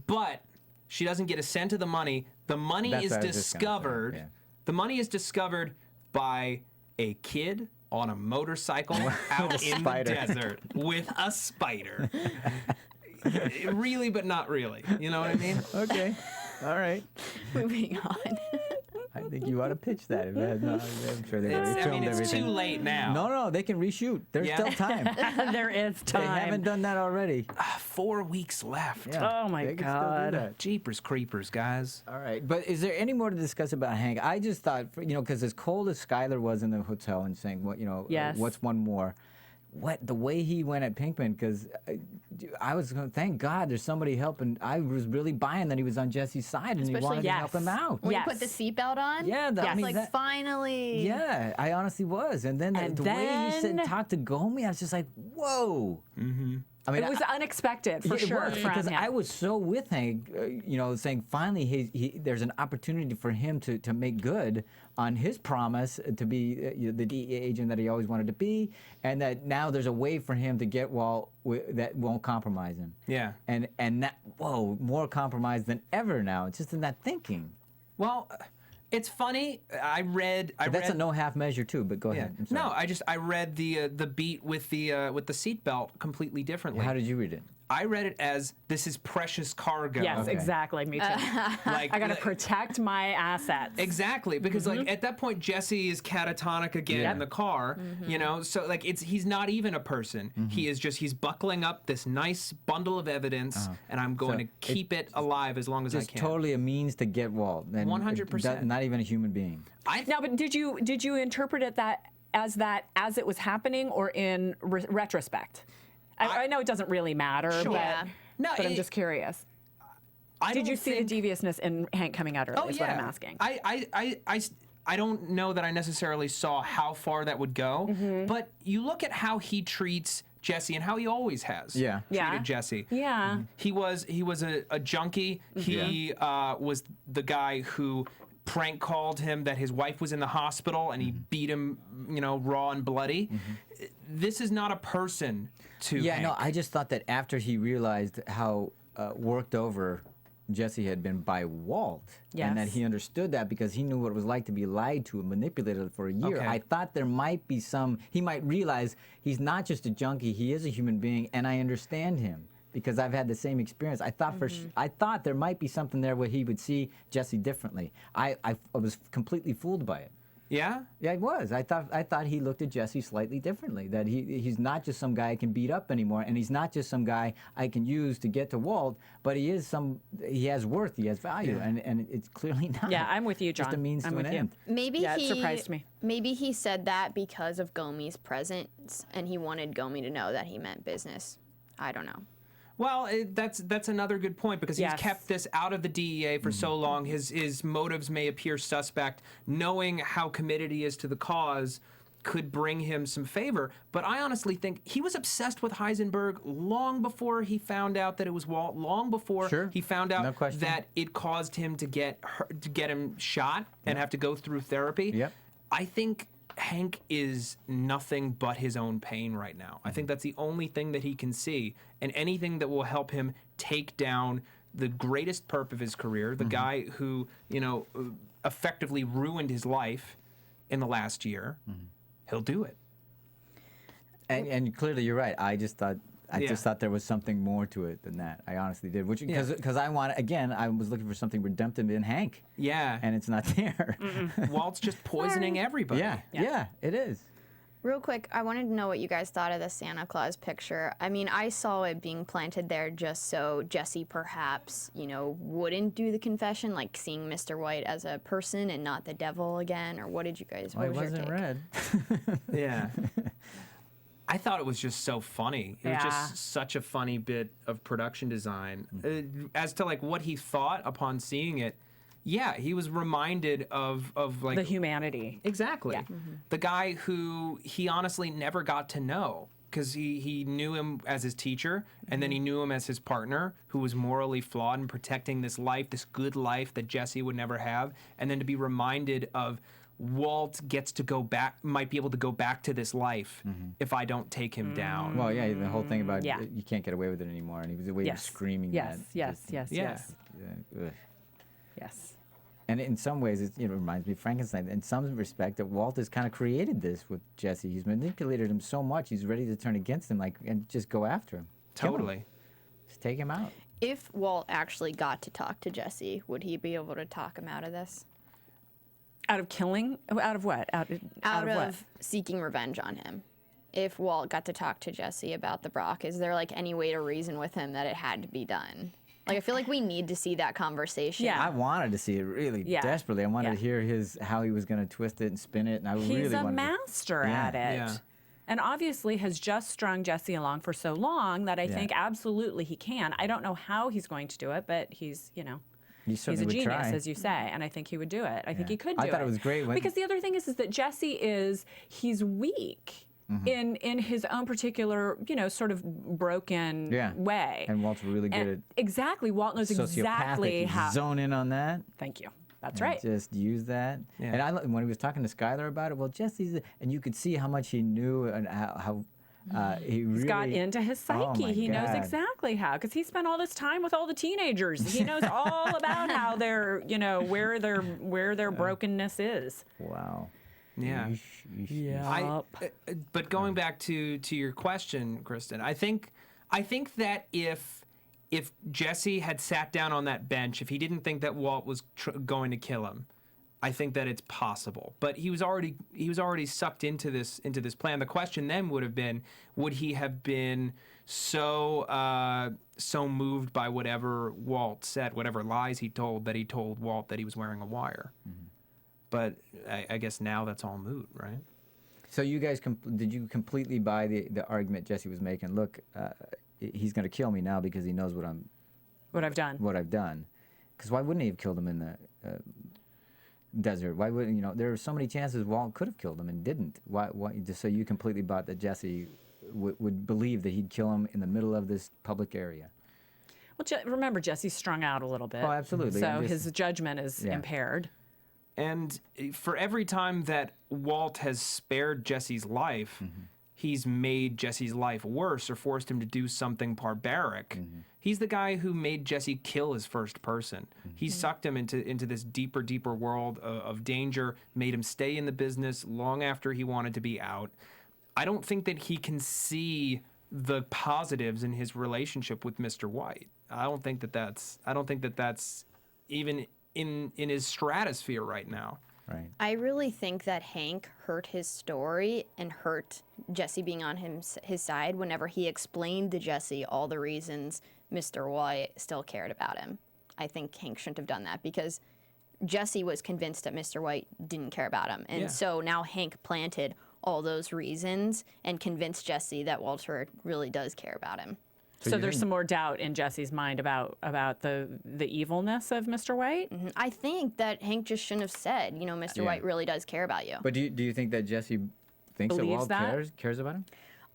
but she doesn't get a cent of the money. The money That's is what I was just gonna say, discovered. yeah. The money is discovered by a kid on a motorcycle out in the spider. desert with a spider. Really, but not really. You know what I mean? Okay. All right. moving on. I think you ought to pitch that. I'm sure they It's, filmed I mean, it's everything. too late now. No, they can reshoot. There's Yeah. still time. There is They haven't time. done that already. 4 weeks left. Yeah, Oh, my they can still do God. that. Jeepers creepers, guys. All right, but is there any more to discuss about Hank? I just thought, because as cold as Skylar was in the hotel and saying, Yes. what's one more? The way he went at Pinkman, because I was going, thank God there's somebody helping. I was really buying that he was on Jesse's side and he Especially- wanted to Yes. help him out. When Yes. you put the seatbelt on, Yeah, I it's mean, like that- finally. Yeah, I honestly was. And then And the way he said then- talk to Gomi, I was just like, whoa. Mm-hmm. I mean, It was unexpected for it sure was, from because him. I was so with Hank, saying finally there's an opportunity for him to make good on his promise to be the DEA agent that he always wanted to be, and that now there's a way for him to get Walt that won't compromise him. Yeah. And that more compromise than ever now. It's just in that thinking. Well, it's funny. I read. But that's a no half measure too. But go Yeah. ahead. I'm sorry. No, I read the beat with the seatbelt completely differently. How did you read it? I read it as this is precious cargo. yes, Okay. exactly. Me too. Like I got to protect my assets. Exactly, because like at that point Jesse is catatonic again in the car, so like he's not even a person. He is he's buckling up this nice bundle of evidence, and I'm going So to keep it alive as long as I Just can. totally a means to get Walt. and 100%. Not even a human being. Now, but did you interpret it as it was happening or in retrospect? I know it doesn't really matter, Sure. but, Yeah. No, but I'm just curious. I Did don't you see think- the deviousness in Hank coming out early? Oh, is yeah. what I'm asking. I don't know that I necessarily saw how far that would go, Mm-hmm. but you look at how he treats Jesse and how he always has Yeah. treated Jesse. Yeah. He was a junkie. He was the guy who prank called him that his wife was in the hospital and he beat him, raw and bloody. This is not a person to Yeah, Hank. no, I just thought that after he realized how worked over Jesse had been by Walt, and that Yes. he understood that because he knew what it was like to be lied to and manipulated for a year. Okay. I thought there might be he might realize he's not just a junkie, he is a human being, and I understand him because I've had the same experience. I thought I thought there might be something there where he would see Jesse differently. I was completely fooled by it. Yeah? Yeah, I was. I thought he looked at Jesse slightly differently. That he's not just some guy I can beat up anymore, and he's not just some guy I can use to get to Walt. But he has worth, he has value, and it's clearly not. Yeah, I'm with you, John. Just a means I'm to an with you. end. Maybe Yeah, it he surprised me. Maybe he said that because of Gomi's presence, and he wanted Gomi to know that he meant business. I don't know. Well, that's another good point because he's Yes. kept this out of the DEA for so long. His motives may appear suspect. Knowing how committed he is to the cause could bring him some favor. But I honestly think he was obsessed with Heisenberg long before he found out that it was Walt. Long before Sure. he found out No question. that it caused him to get him shot and have to go through therapy. Yep. I think Hank is nothing but his own pain right now. I think that's the only thing that he can see, and anything that will help him take down the greatest perp of his career, the guy who, effectively ruined his life in the last year, he'll do it. And clearly, you're right. I just thought there was something more to it than that. I honestly did, because I was looking for something redemptive in Hank. Yeah. And it's not there. Walt's just poisoning everybody. Yeah, it is. Real quick, I wanted to know what you guys thought of the Santa Claus picture. I mean, I saw it being planted there just so Jesse perhaps, wouldn't do the confession, like seeing Mr. White as a person and not the devil again. Or what did you guys? Well, What it was your wasn't take? red. Yeah. I thought it was just so funny. It was just such a funny bit of production design. As to what he thought upon seeing it, yeah, he was reminded of The humanity. exactly the guy who he honestly never got to know because he knew him as his teacher and then he knew him as his partner who was morally flawed and protecting this life, this good life that Jesse would never have, and then to be reminded of Walt gets to go back, might be able to go back to this life if I don't take him down. Well, yeah, the whole thing about Yeah. you can't get away with it anymore, and he was the way he was screaming Yes, that. yes, just- yes, Yeah. yes, ugh. yes. And in some ways, it reminds me of Frankenstein. In some respect, that Walt has kind of created this with Jesse. He's manipulated him so much, he's ready to turn against him, and just go after him. Kill him. Totally. Just take him out. If Walt actually got to talk to Jesse, would he be able to talk him out of this? Out of killing? Out of what? Out Out of what? of seeking revenge on him. If Walt got to talk to Jesse about the Brock, is there any way to reason with him that it had to be done? I feel like we need to see that conversation. Yeah. I wanted to see it really desperately. I wanted to hear how he was going to twist it and spin it, and I really He's a wanted master Yeah. at it. Yeah. And obviously has just strung Jesse along for so long that I think absolutely he can. I don't know how he's going to do it, but he's, He he's certainly a would genius, try. as you say, and I think he would do it. I think he could do I it. thought it was great when- because the other thing is that Jesse he's weak in his own particular, sort of broken way. And Walt's really good And exactly, Walt knows at exactly sociopathic. how. Zone in on that. Thank you. That's and right. Just use that. Yeah. And when he was talking to Skylar about it, well, Jesse's, and you could see how much he knew and how he really He's got into his psyche. my He knows God. exactly how, because he spent all this time with all the teenagers. He knows all about how they're, where their brokenness is. Wow. Yeah. Yeesh. But going back to your question, Kristen, I think that if Jesse had sat down on that bench, if he didn't think that Walt was going to kill him, I think that it's possible. But he was already sucked into this plan. The question then would have been, would he have been so moved by whatever Walt said, whatever lies he told Walt that he was wearing a wire? Mm-hmm. But I guess now that's all moot, right? So you guys, did you completely buy the argument Jesse was making? Look, he's going to kill me now because he knows what I've done. What I've done. Because why wouldn't he have killed him in the desert? Why wouldn't there are so many chances Walt could have killed him and didn't? Why? So you completely bought that Jesse would believe that he'd kill him in the middle of this public area. Well, remember, Jesse's strung out a little bit. Oh, absolutely. So his judgment is impaired. And for every time that Walt has spared Jesse's life, he's made Jesse's life worse or forced him to do something barbaric. He's the guy who made Jesse kill his first person. He sucked him into this deeper world of danger, made him stay in the business long after he wanted to be out. I don't think that he can see the positives in his relationship with Mr. White. I don't think that that's even in his stratosphere right now. Right. I really think that Hank hurt his story and hurt Jesse being on his side whenever he explained to Jesse all the reasons Mr. White still cared about him. I think Hank shouldn't have done that because Jesse was convinced that Mr. White didn't care about him. And so now Hank planted all those reasons and convinced Jesse that Walter really does care about him. So there's some more doubt in Jesse's mind about the evilness of Mr. White? I think that Hank just shouldn't have said, Mr. White really does care about you. But do you think that Jesse thinks Believes that Walt cares about him?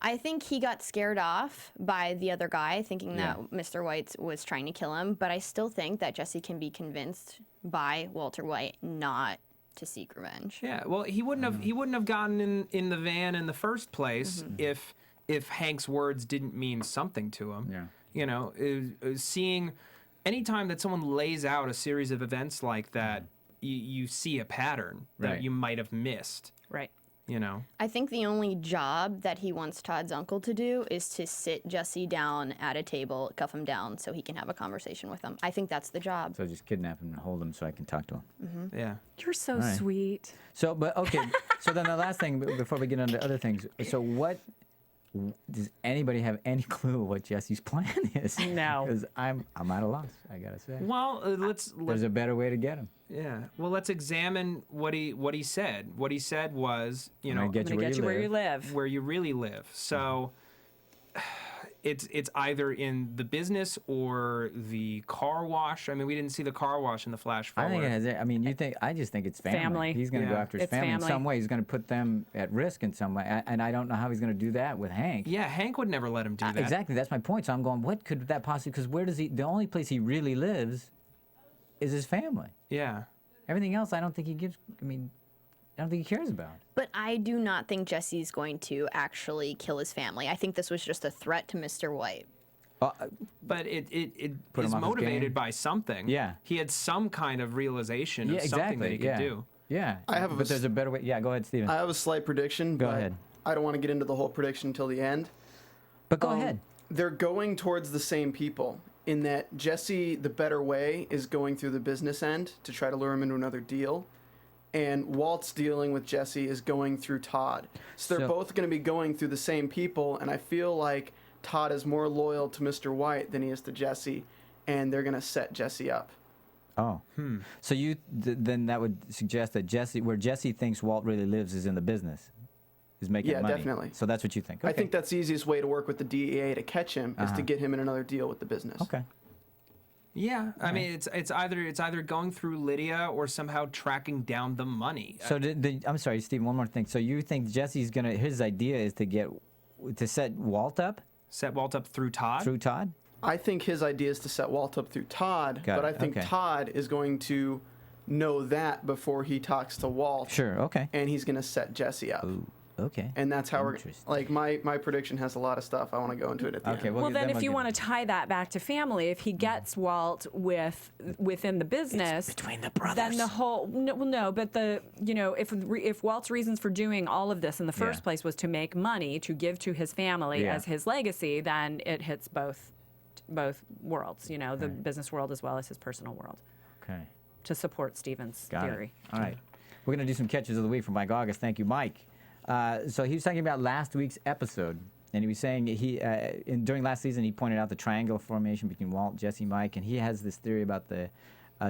I think he got scared off by the other guy thinking that Mr. White was trying to kill him, but I still think that Jesse can be convinced by Walter White not to seek revenge. Yeah, well, he wouldn't have gotten in the van in the first place if Hank's words didn't mean something to him. Yeah. Seeing anytime that someone lays out a series of events like that, you see a pattern that you might have missed. Right. I think the only job that he wants Todd's uncle to do is to sit Jesse down at a table, cuff him down so he can have a conversation with him. I think that's the job. So just kidnap him and hold him so I can talk to him. Yeah. You're so sweet. So, but okay. So then the last thing before we get into other things. So what does anybody have any clue what Jesse's plan is? No. Because I'm at a loss. I gotta say. Well, There's a better way to get him. Yeah. Well, let's examine what he said. What he said was, I'm gonna get you where you live. where you really live. So it's either in the business or the car wash. I mean, we didn't see the car wash in the flash forward. I think it has. I mean, I just think it's family. Family. He's going to go after his It's family in family. some way. He's going to put them at risk in some way, and I don't know how he's going to do that with Hank. Yeah, Hank would never let him do that. Exactly. That's my point. So I'm going, what could that possibly? Because where does he? The only place he really lives is his family. Yeah. Everything else, I don't think he gives. I mean, I don't think he cares about. But I do not think Jesse's going to actually kill his family. I think this was just a threat to Mr. White. But it Put him is off his motivated game. by something. Yeah. He had some kind of realization of something that he could do. Yeah. But there's a better way. Yeah, go ahead, Stephen. I have a slight prediction. Go but ahead. I don't want to get into the whole prediction until the end. But go ahead. They're going towards the same people in that Jesse, the better way, is going through the business end to try to lure him into another deal. And Walt's dealing with Jesse is going through Todd. So they're both going to be going through the same people, and I feel like Todd is more loyal to Mr. White than he is to Jesse, and they're going to set Jesse up. Oh. So then that would suggest that where Jesse thinks Walt really lives is in the business, is making money. Yeah, definitely. So that's what you think. I Okay. think that's the easiest way to work with the DEA to catch him is to get him in another deal with the business. Okay. Yeah, I mean it's either going through Lydia or somehow tracking down the money. So I'm sorry, Stephen. One more thing. So you think Jesse's his idea is to set Walt up Set Walt up through Todd. through Todd? I think his idea is to set Walt up through Todd, Got but it. I think Okay. Todd is going to know that before he talks to Walt. Sure. Okay. And he's going to set Jesse up. Ooh, okay. And that's how we're Interesting. like my prediction has a lot of stuff. I want to go into it at the Okay. end. Well, then we'll if you get- want to tie that back to family, if he gets Walt within the business, between the brothers. then the whole no, but if Walt's reasons for doing all of this in the first Yeah. place was to make money to give to his family Yeah. as his legacy, then it hits both worlds, the business world as well as his personal world, Okay. to support Stephen's Got theory. it. All right. We're going to do some catches of the week from Mike August. Thank you, Mike. So he was talking about last week's episode, and he was saying during last season he pointed out the triangular formation between Walt, Jesse, Mike, and he has this theory about the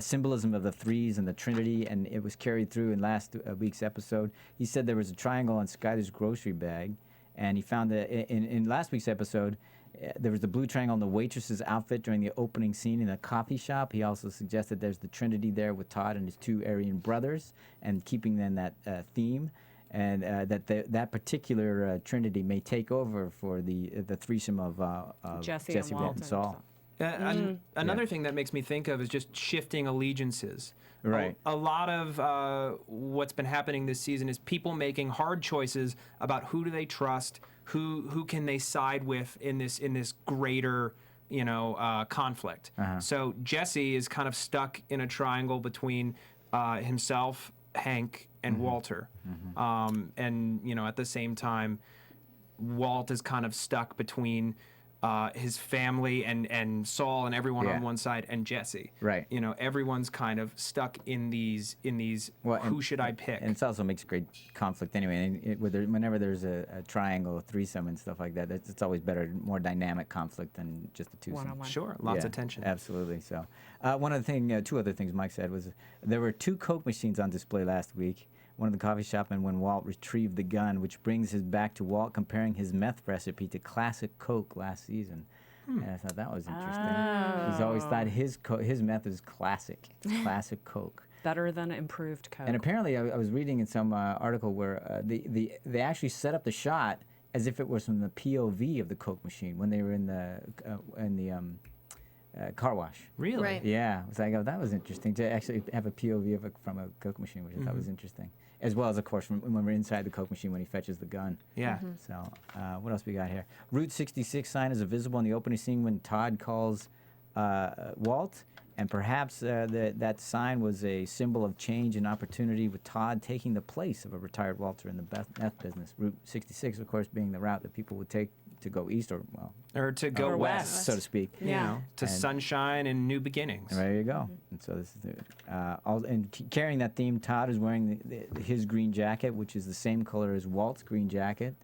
symbolism of the threes and the Trinity, and it was carried through in last week's episode. He said there was a triangle on Skyler's grocery bag, and he found that in last week's episode there was the blue triangle on the waitress's outfit during the opening scene in a coffee shop. He also suggested there's the Trinity there with Todd and his two Aryan brothers, and keeping then that theme. and that particular trinity may take over for the threesome of Jesse and Walt and Saul. Another thing that makes me think of is just shifting allegiances. Right. A lot of what's been happening this season is people making hard choices about who do they trust, who can they side with in this greater conflict. So Jesse is kind of stuck in a triangle between himself, Hank, and Walter, and at the same time, Walt is kind of stuck between his family and Saul and everyone on one side and Jesse. Right. Everyone's kind of stuck in these who should I pick? And it also makes great conflict anyway. And whenever there's a triangle, a threesome and stuff like that, it's always better, more dynamic conflict than just a twosome. One-on-one. Sure, lots of tension. Absolutely. So, two other things Mike said was there were 2 Coke machines on display last week. One in the coffee shop and when Walt retrieved the gun, which brings us back to Walt comparing his meth recipe to classic Coke last season. And I thought that was interesting. He's always thought his meth is classic. It's classic Coke. Better than improved Coke. And apparently, I was reading in some article where they actually set up the shot as if it was from the POV of the Coke machine when they were in the car wash. Really? Right. Yeah, it was like, that was interesting to actually have a POV from a Coke machine, which I thought was interesting. As well as, of course, when we're inside the Coke machine when he fetches the gun. Yeah. So, what else we got here? Route 66 sign is visible in the opening scene when Todd calls Walt, and perhaps that sign was a symbol of change and opportunity, with Todd taking the place of a retired Walter in the meth business. Route 66, of course, being the route that people would take to go east or to go Or west, west. so to speak. Yeah. To sunshine and new beginnings. There you go. And so this is carrying that theme. Todd is wearing his green jacket, which is the same color as Walt's green jacket.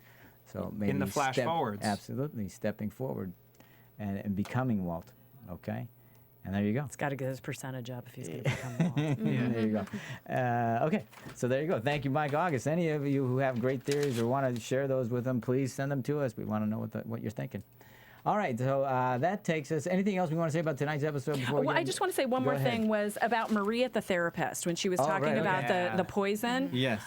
So maybe In the flash forwards. Absolutely, stepping forward and becoming Walt. Okay, and there you go. He's got to get his percentage up if he's going to become Walt. There you go. Okay, so there you go. Thank you, Mike August. Any of you who have great theories or want to share those with them, please send them to us. We want to know what you're thinking. All right, so that takes us. Anything else we want to say about tonight's episode before? Well, I just want to say one more thing was about Maria, the therapist, when she was talking about the poison. Yes.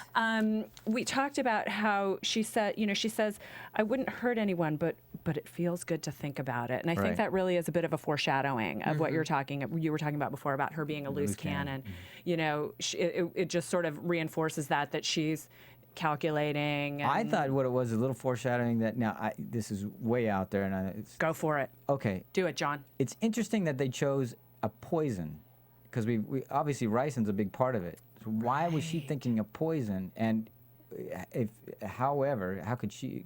We talked about how she said, she says, I wouldn't hurt anyone, but it feels good to think about it. And I think that really is a bit of a foreshadowing of what you were talking about before about her being a loose cannon. It just sort of reinforces that she's calculating. I thought what it was a little foreshadowing that this is way out there, and Go for it. Okay. Do it, John. It's interesting that they chose a poison, because we obviously ricin's a big part of it. So why was she thinking of poison? And however, how could she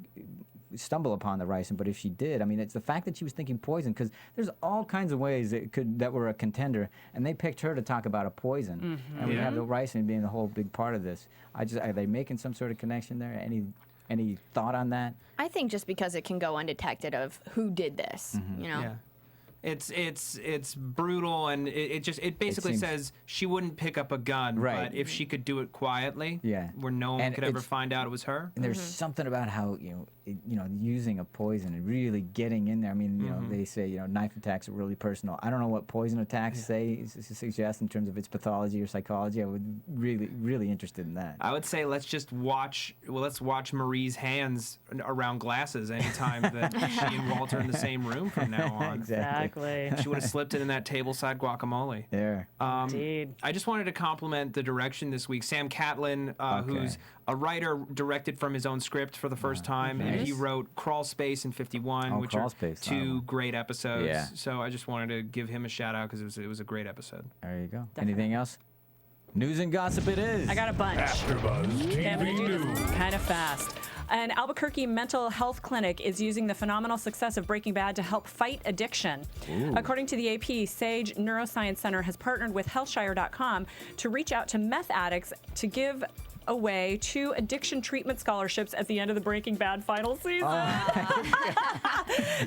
stumble upon the ricin? But if she did, I mean, it's the fact that she was thinking poison, because there's all kinds of ways that were a contender, and they picked her to talk about a poison, and we have the ricin being the whole big part of this. Are they making some sort of connection there? Any thought on that? I think just because it can go undetected of who did this, Yeah. It's brutal, and it basically says she wouldn't pick up a gun, but if she could do it quietly, where no one could ever find out it was her. And there's something about how using a poison and really getting in there. I mean, they say knife attacks are really personal. I don't know what poison attacks suggest in terms of its pathology or psychology. I would really interested in that. I would say let's watch Marie's hands around glasses anytime that she and Walter are in the same room from now on. Exactly. She would have slipped it in that tableside guacamole. There. Indeed. I just wanted to compliment the direction this week. Sam Catlin, who's a writer, directed from his own script for the first time, and he wrote Crawl Space and 51, which are two great episodes. Yeah. So I just wanted to give him a shout out because it was a great episode. There you go. Anything else? News and gossip it is. I got a bunch. AfterBuzz I'm going TV to do News. this kind of fast. An Albuquerque mental health clinic is using the phenomenal success of Breaking Bad to help fight addiction. According to the AP, Sage Neuroscience Center has partnered with Healthshire.com to reach out to meth addicts to give away 2 addiction treatment scholarships at the end of the Breaking Bad final season.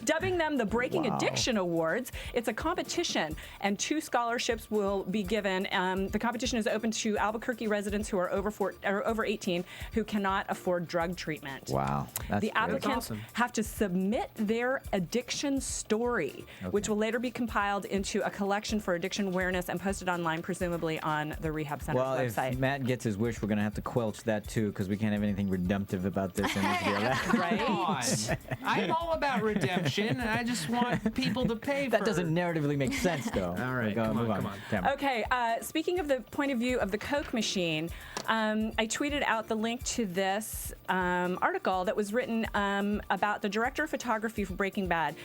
Dubbing them the Breaking Addiction Awards. It's a competition, and 2 scholarships will be given. The competition is open to Albuquerque residents who are over 18 who cannot afford drug treatment. Wow. The applicants awesome. have to submit their addiction story, which will later be compiled into a collection for addiction awareness and posted online, presumably on the Rehab Center's website. If Matt gets his wish, we're going to have to squelch that too, because we can't have anything redemptive about this in this deal. Come on. I'm all about redemption. I just want people to pay for That doesn't narratively make sense, though. All right, Go, come move on. Tamara. Okay, speaking of the point of view of the Coke machine, I tweeted out the link to this article that was written about the director of photography for Breaking Bad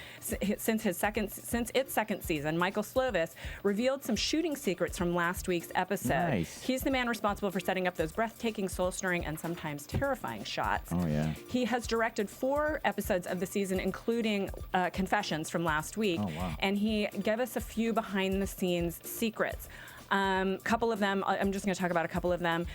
since its second season. Michael Slovis revealed some shooting secrets from last week's episode. Nice. He's the man responsible for setting up those breathtaking, soul-stirring, and sometimes terrifying shots. Oh, yeah. He has directed 4 episodes of the season, including Confessions from last week. Oh, wow. And he gave us a few behind-the-scenes secrets. Couple of them, I'm just going to talk about a couple of them.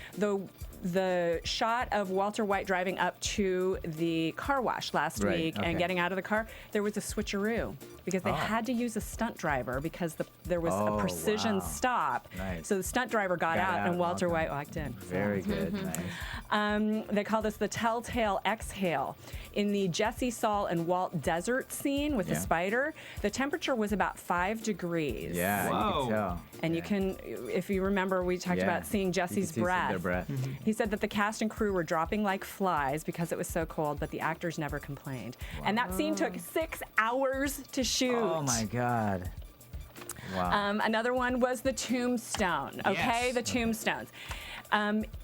The shot of Walter White driving up to the car wash last week and getting out of the car, there was a switcheroo because they had to use a stunt driver because there was a precision stop. Nice. So the stunt driver got out and Walter White walked in. Very good. Nice. They call this the telltale exhale. In the Jesse, Saul, and Walt desert scene with the spider, the temperature was about 5 degrees. Yeah, you can tell. And you can, if you remember, we talked about seeing Jesse's breath. Their breath. He said that the cast and crew were dropping like flies because it was so cold, but the actors never complained. And that scene took 6 hours to shoot. Oh my God. Wow. Another one was the tombstone. Okay, Yes. the tombstones.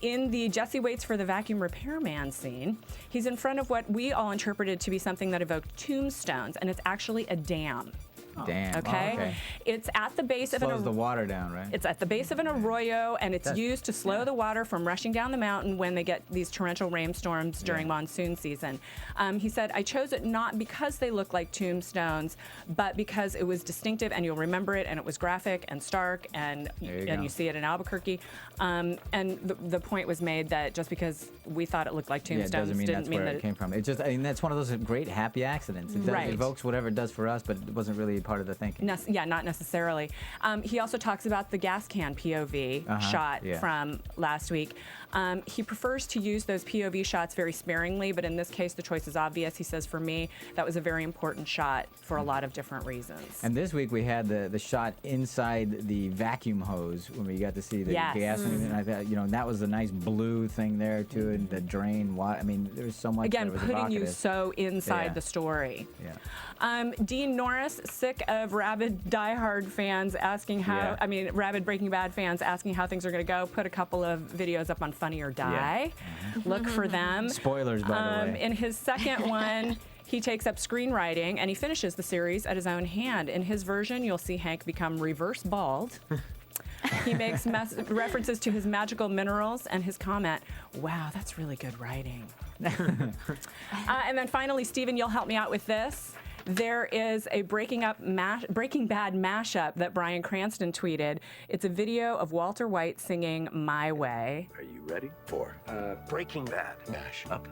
In the Jesse waits for the vacuum repairman scene, he's in front of what we all interpreted to be something that evoked tombstones, and it's actually a dam. Damn. Okay? Oh, okay. It's at the base of Slows the water down, right? It's at the base of an arroyo, and it's used to slow the water from rushing down the mountain when they get these torrential rainstorms during monsoon season. He said, I chose it not because they look like tombstones, but because it was distinctive, and you'll remember it, and it was graphic and stark, and you see it in Albuquerque. And the point was made that just because we thought it looked like tombstones it doesn't mean didn't that's mean where that it came from. It's just, I mean, that's one of those great happy accidents. It evokes whatever it does for us, but it wasn't really part of the thinking. Not necessarily. He also talks about the gas can POV shot from last week. He prefers to use those POV shots very sparingly, but in this case, the choice is obvious. He says, for me, that was a very important shot for a lot of different reasons. And this week we had the shot inside the vacuum hose when we got to see the gas and everything like that. You know, and that was a nice blue thing there too, and the drain. I mean, there was so much. Again, that was putting you evocative. so inside the story. Yeah. Dean Norris, sick of rabid diehard fans asking how, rabid Breaking Bad fans asking how things are going to go, put a couple of videos up on Funny or Die. Look for them. Spoilers, by the way. In his second one, he takes up screenwriting, and he finishes the series at his own hand. In his version, you'll see Hank become reverse bald. He makes references to his magical minerals and his comment, wow, that's really good writing. And then finally, Stephen, you'll help me out with this. There is a Breaking Bad mashup that Bryan Cranston tweeted. It's a video of Walter White singing My Way. Are you ready for Breaking Bad mashup?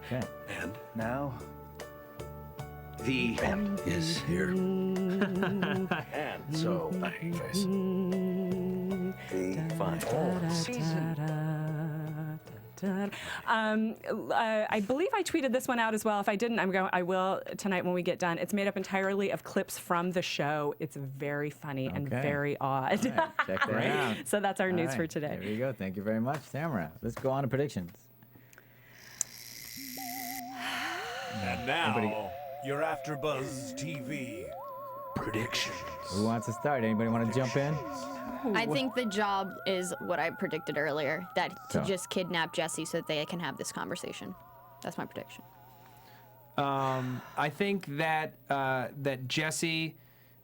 Okay. And now, the end is here. And so, I face the final season. I believe I tweeted this one out as well. If I didn't, I will tonight when we get done. It's made up entirely of clips from the show. It's very funny and very odd. All right, check that out. So that's our news All for right, today. There you go. Thank you very much, Tamara. Let's go on to predictions. And now, your AfterBuzz TV predictions. Who wants to start? Anybody want to jump in? I think the job is what I predicted earlier, that to So. just kidnap Jesse so that they can have this conversation. That's my prediction. I think that that Jesse,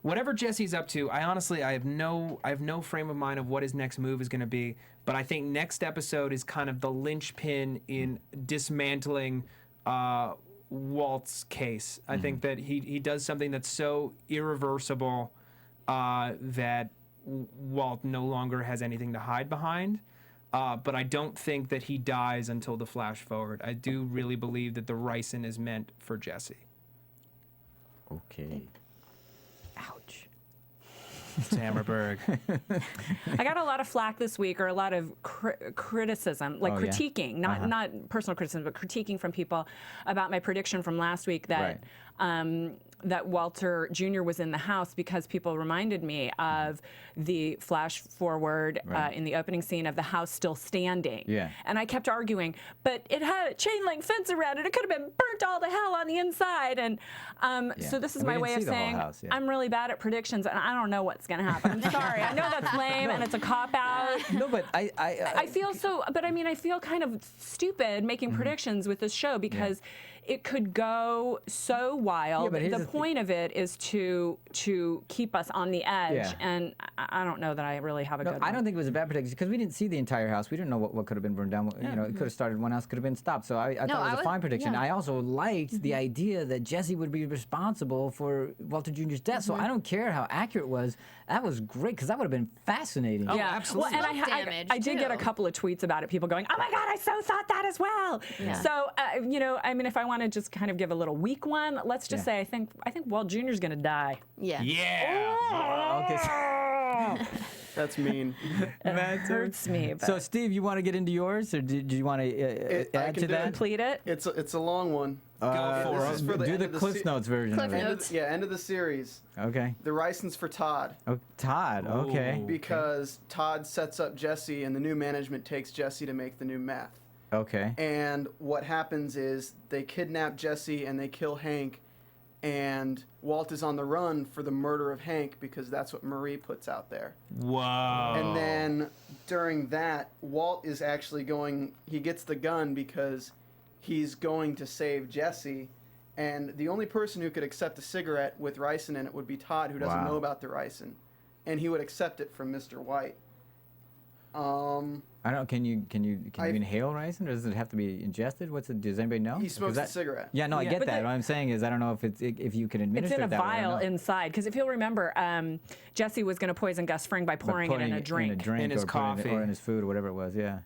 whatever Jesse's up to, I have no frame of mind of what his next move is going to be. But I think next episode is kind of the linchpin in dismantling Walt's case. I think that he does something that's so irreversible that Walt no longer has anything to hide behind. But I don't think that he dies until the flash forward. I do really believe that the ricin is meant for Jesse. Okay. Ouch. Tamara Berg. I got a lot of flack this week, or a lot of criticism, like critiquing, not personal criticism, but critiquing from people about my prediction from last week that that Walter Jr. was in the house because people reminded me of the flash forward in the opening scene of the house still standing. Yeah. And I kept arguing, but it had a chain link fence around it. It could have been burnt all to hell on the inside. And so this is And we my didn't way of see the whole saying house, yeah. I'm really bad at predictions and I don't know what's going to happen. I'm sorry. I know that's lame and it's a cop-out. No, but I feel so, but I mean, I feel kind of stupid making predictions with this show because it could go so wild. but here's The point of it is to keep us on the edge, and I don't know that I really have a good one. I don't think it was a bad prediction because we didn't see the entire house. We didn't know what could have been burned down. You know, it could have started one house, could have been stopped. So I thought it was a fine prediction. I also liked the idea that Jesse would be responsible for Walter Jr.'s death. So I don't care how accurate it was. That was great because that would have been fascinating. Oh, absolutely. Well, and I did get a couple of tweets about it. People going, "Oh my God, I so thought that as well." Yeah. So you know, I mean, if I want to just kind of give a little weak one, let's just say I think Walt Jr.'s going to die. Yeah. Yeah. Okay. That's mean. It hurts me. But So, Steve, you want to get into yours, or did you want to I add can to do that? complete it. It's a long one. Go for this is it. for the Do end the of the Cliff Notes version. Cliff of it. Notes. End of the series. Okay. The Rysons for Todd. Oh, Todd. Okay. Ooh. Because Todd sets up Jesse, and the new management takes Jesse to make the new meth. Okay. And what happens is they kidnap Jesse and they kill Hank, and Walt is on the run for the murder of Hank because that's what Marie puts out there. Whoa. And then during that, Walt is actually he gets the gun because he's going to save Jesse, and the only person who could accept a cigarette with ricin in it would be Todd, who doesn't know about the ricin, and he would accept it from Mr. White. I don't know. Can you inhale ricin, or does it have to be ingested? Does anybody know? He smokes Because a cigarette. Yeah, no, I get But that. What I'm saying is, I don't know if you can It's administer in a it that way. I don't vial know. inside. Because if you'll remember, Jesse was going to poison Gus Fring by pouring it in a drink. In a drink In his or putting it- coffee. or in his food or whatever it was. Yeah.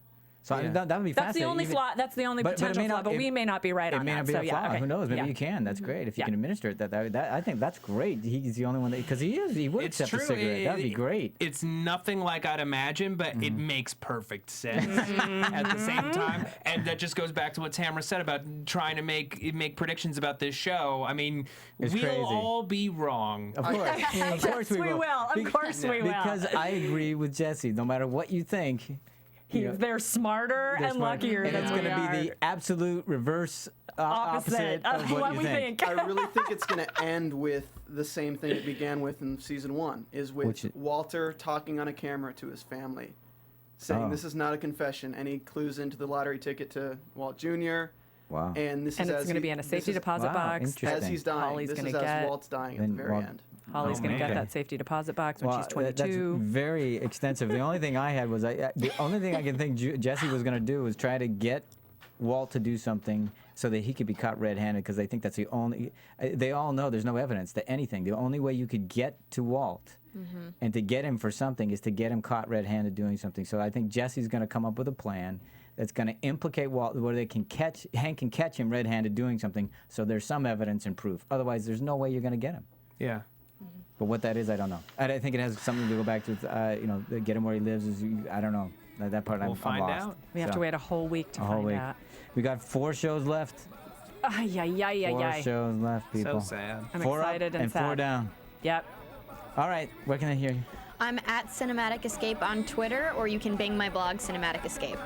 So Yeah. that would be That's the fascinating. only even- flaw. That's the only but it potential may flaw. not- But it- we may not be right It on may that. not be so a yeah, flaw. okay. Who knows? Maybe Yeah. you can. That's great if you Yeah. can administer it. I think that's great. He's the only one because he would It's accept true. a cigarette. That'd be great. It's nothing like I'd imagine, but it makes perfect sense at the same time. And that just goes back to what Tamara said about trying to make predictions about this show. I mean, It's we'll crazy. all be wrong. Of course. Of course we will. Of course we will. Because I agree with Jesse. No matter what you think, They're smarter they're and smart. luckier and than it's we going to are. be the absolute reverse opposite of what you we think. I really think it's going to end with the same thing it began with in season 1, is with Walter talking on a camera to his family, saying this is not a confession, and he clues into the lottery ticket to Walt Jr. Wow. And this And is it's going to be in a safety deposit box. interesting. as he's dying. Holly's this gonna is as get- Walt's dying at Then the very Walt- end. Holly's going to get man. that safety deposit box when she's That's 22. very extensive. The only thing I had was the only thing I can think Jesse was going to do was try to get Walt to do something so that he could be caught red-handed because they think that's the only. They all know there's no evidence to anything. The only way you could get to Walt and to get him for something is to get him caught red-handed doing something. So I think Jesse's going to come up with a plan that's going to implicate Walt, where Hank can catch him red-handed doing something. So there's some evidence and proof. Otherwise, there's no way you're going to get him. Yeah. But what that is, I don't know. I think it has something to go back to, get him where he lives. I don't know. That part We'll I'm find lost. out. We have to wait a whole week to A whole find week. out. We got 4 shows left. Ay, ay, ay, ay, 4 ay. shows left, people. So sad. I'm 4 excited up and 4 sad. down. Yep. All right, where can I hear you? I'm at Cinematic Escape on Twitter, or you can bing my blog, Cinematic Escape.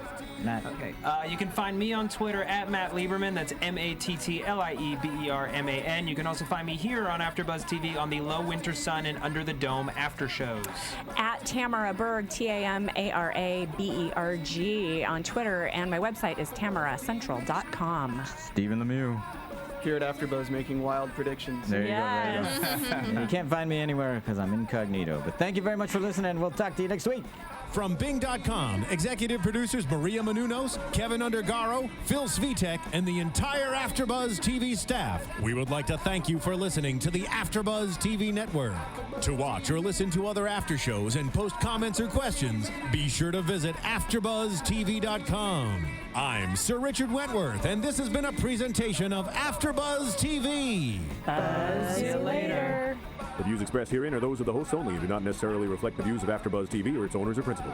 Matt. Okay. You can find me on Twitter at Matt Lieberman. That's MattLieberman. You can also find me here on AfterBuzz TV on the Low Winter Sun and Under the Dome after shows. At Tamara Berg, TamaraBerg on Twitter, and my website is tamaracentral.com. Stephen Lemieux. Here at AfterBuzz making wild predictions. There you go. You can't find me anywhere because I'm incognito. But thank you very much for listening. We'll talk to you next week. From Bing.com, executive producers Maria Menounos, Kevin Undergaro, Phil Svitek, and the entire AfterBuzz TV staff, we would like to thank you for listening to the AfterBuzz TV network. To watch or listen to other after shows and post comments or questions, be sure to visit AfterBuzzTV.com. I'm Sir Richard Wentworth, and this has been a presentation of AfterBuzz TV. See you later. The views expressed herein are those of the hosts only and do not necessarily reflect the views of AfterBuzz TV or its owners or principals.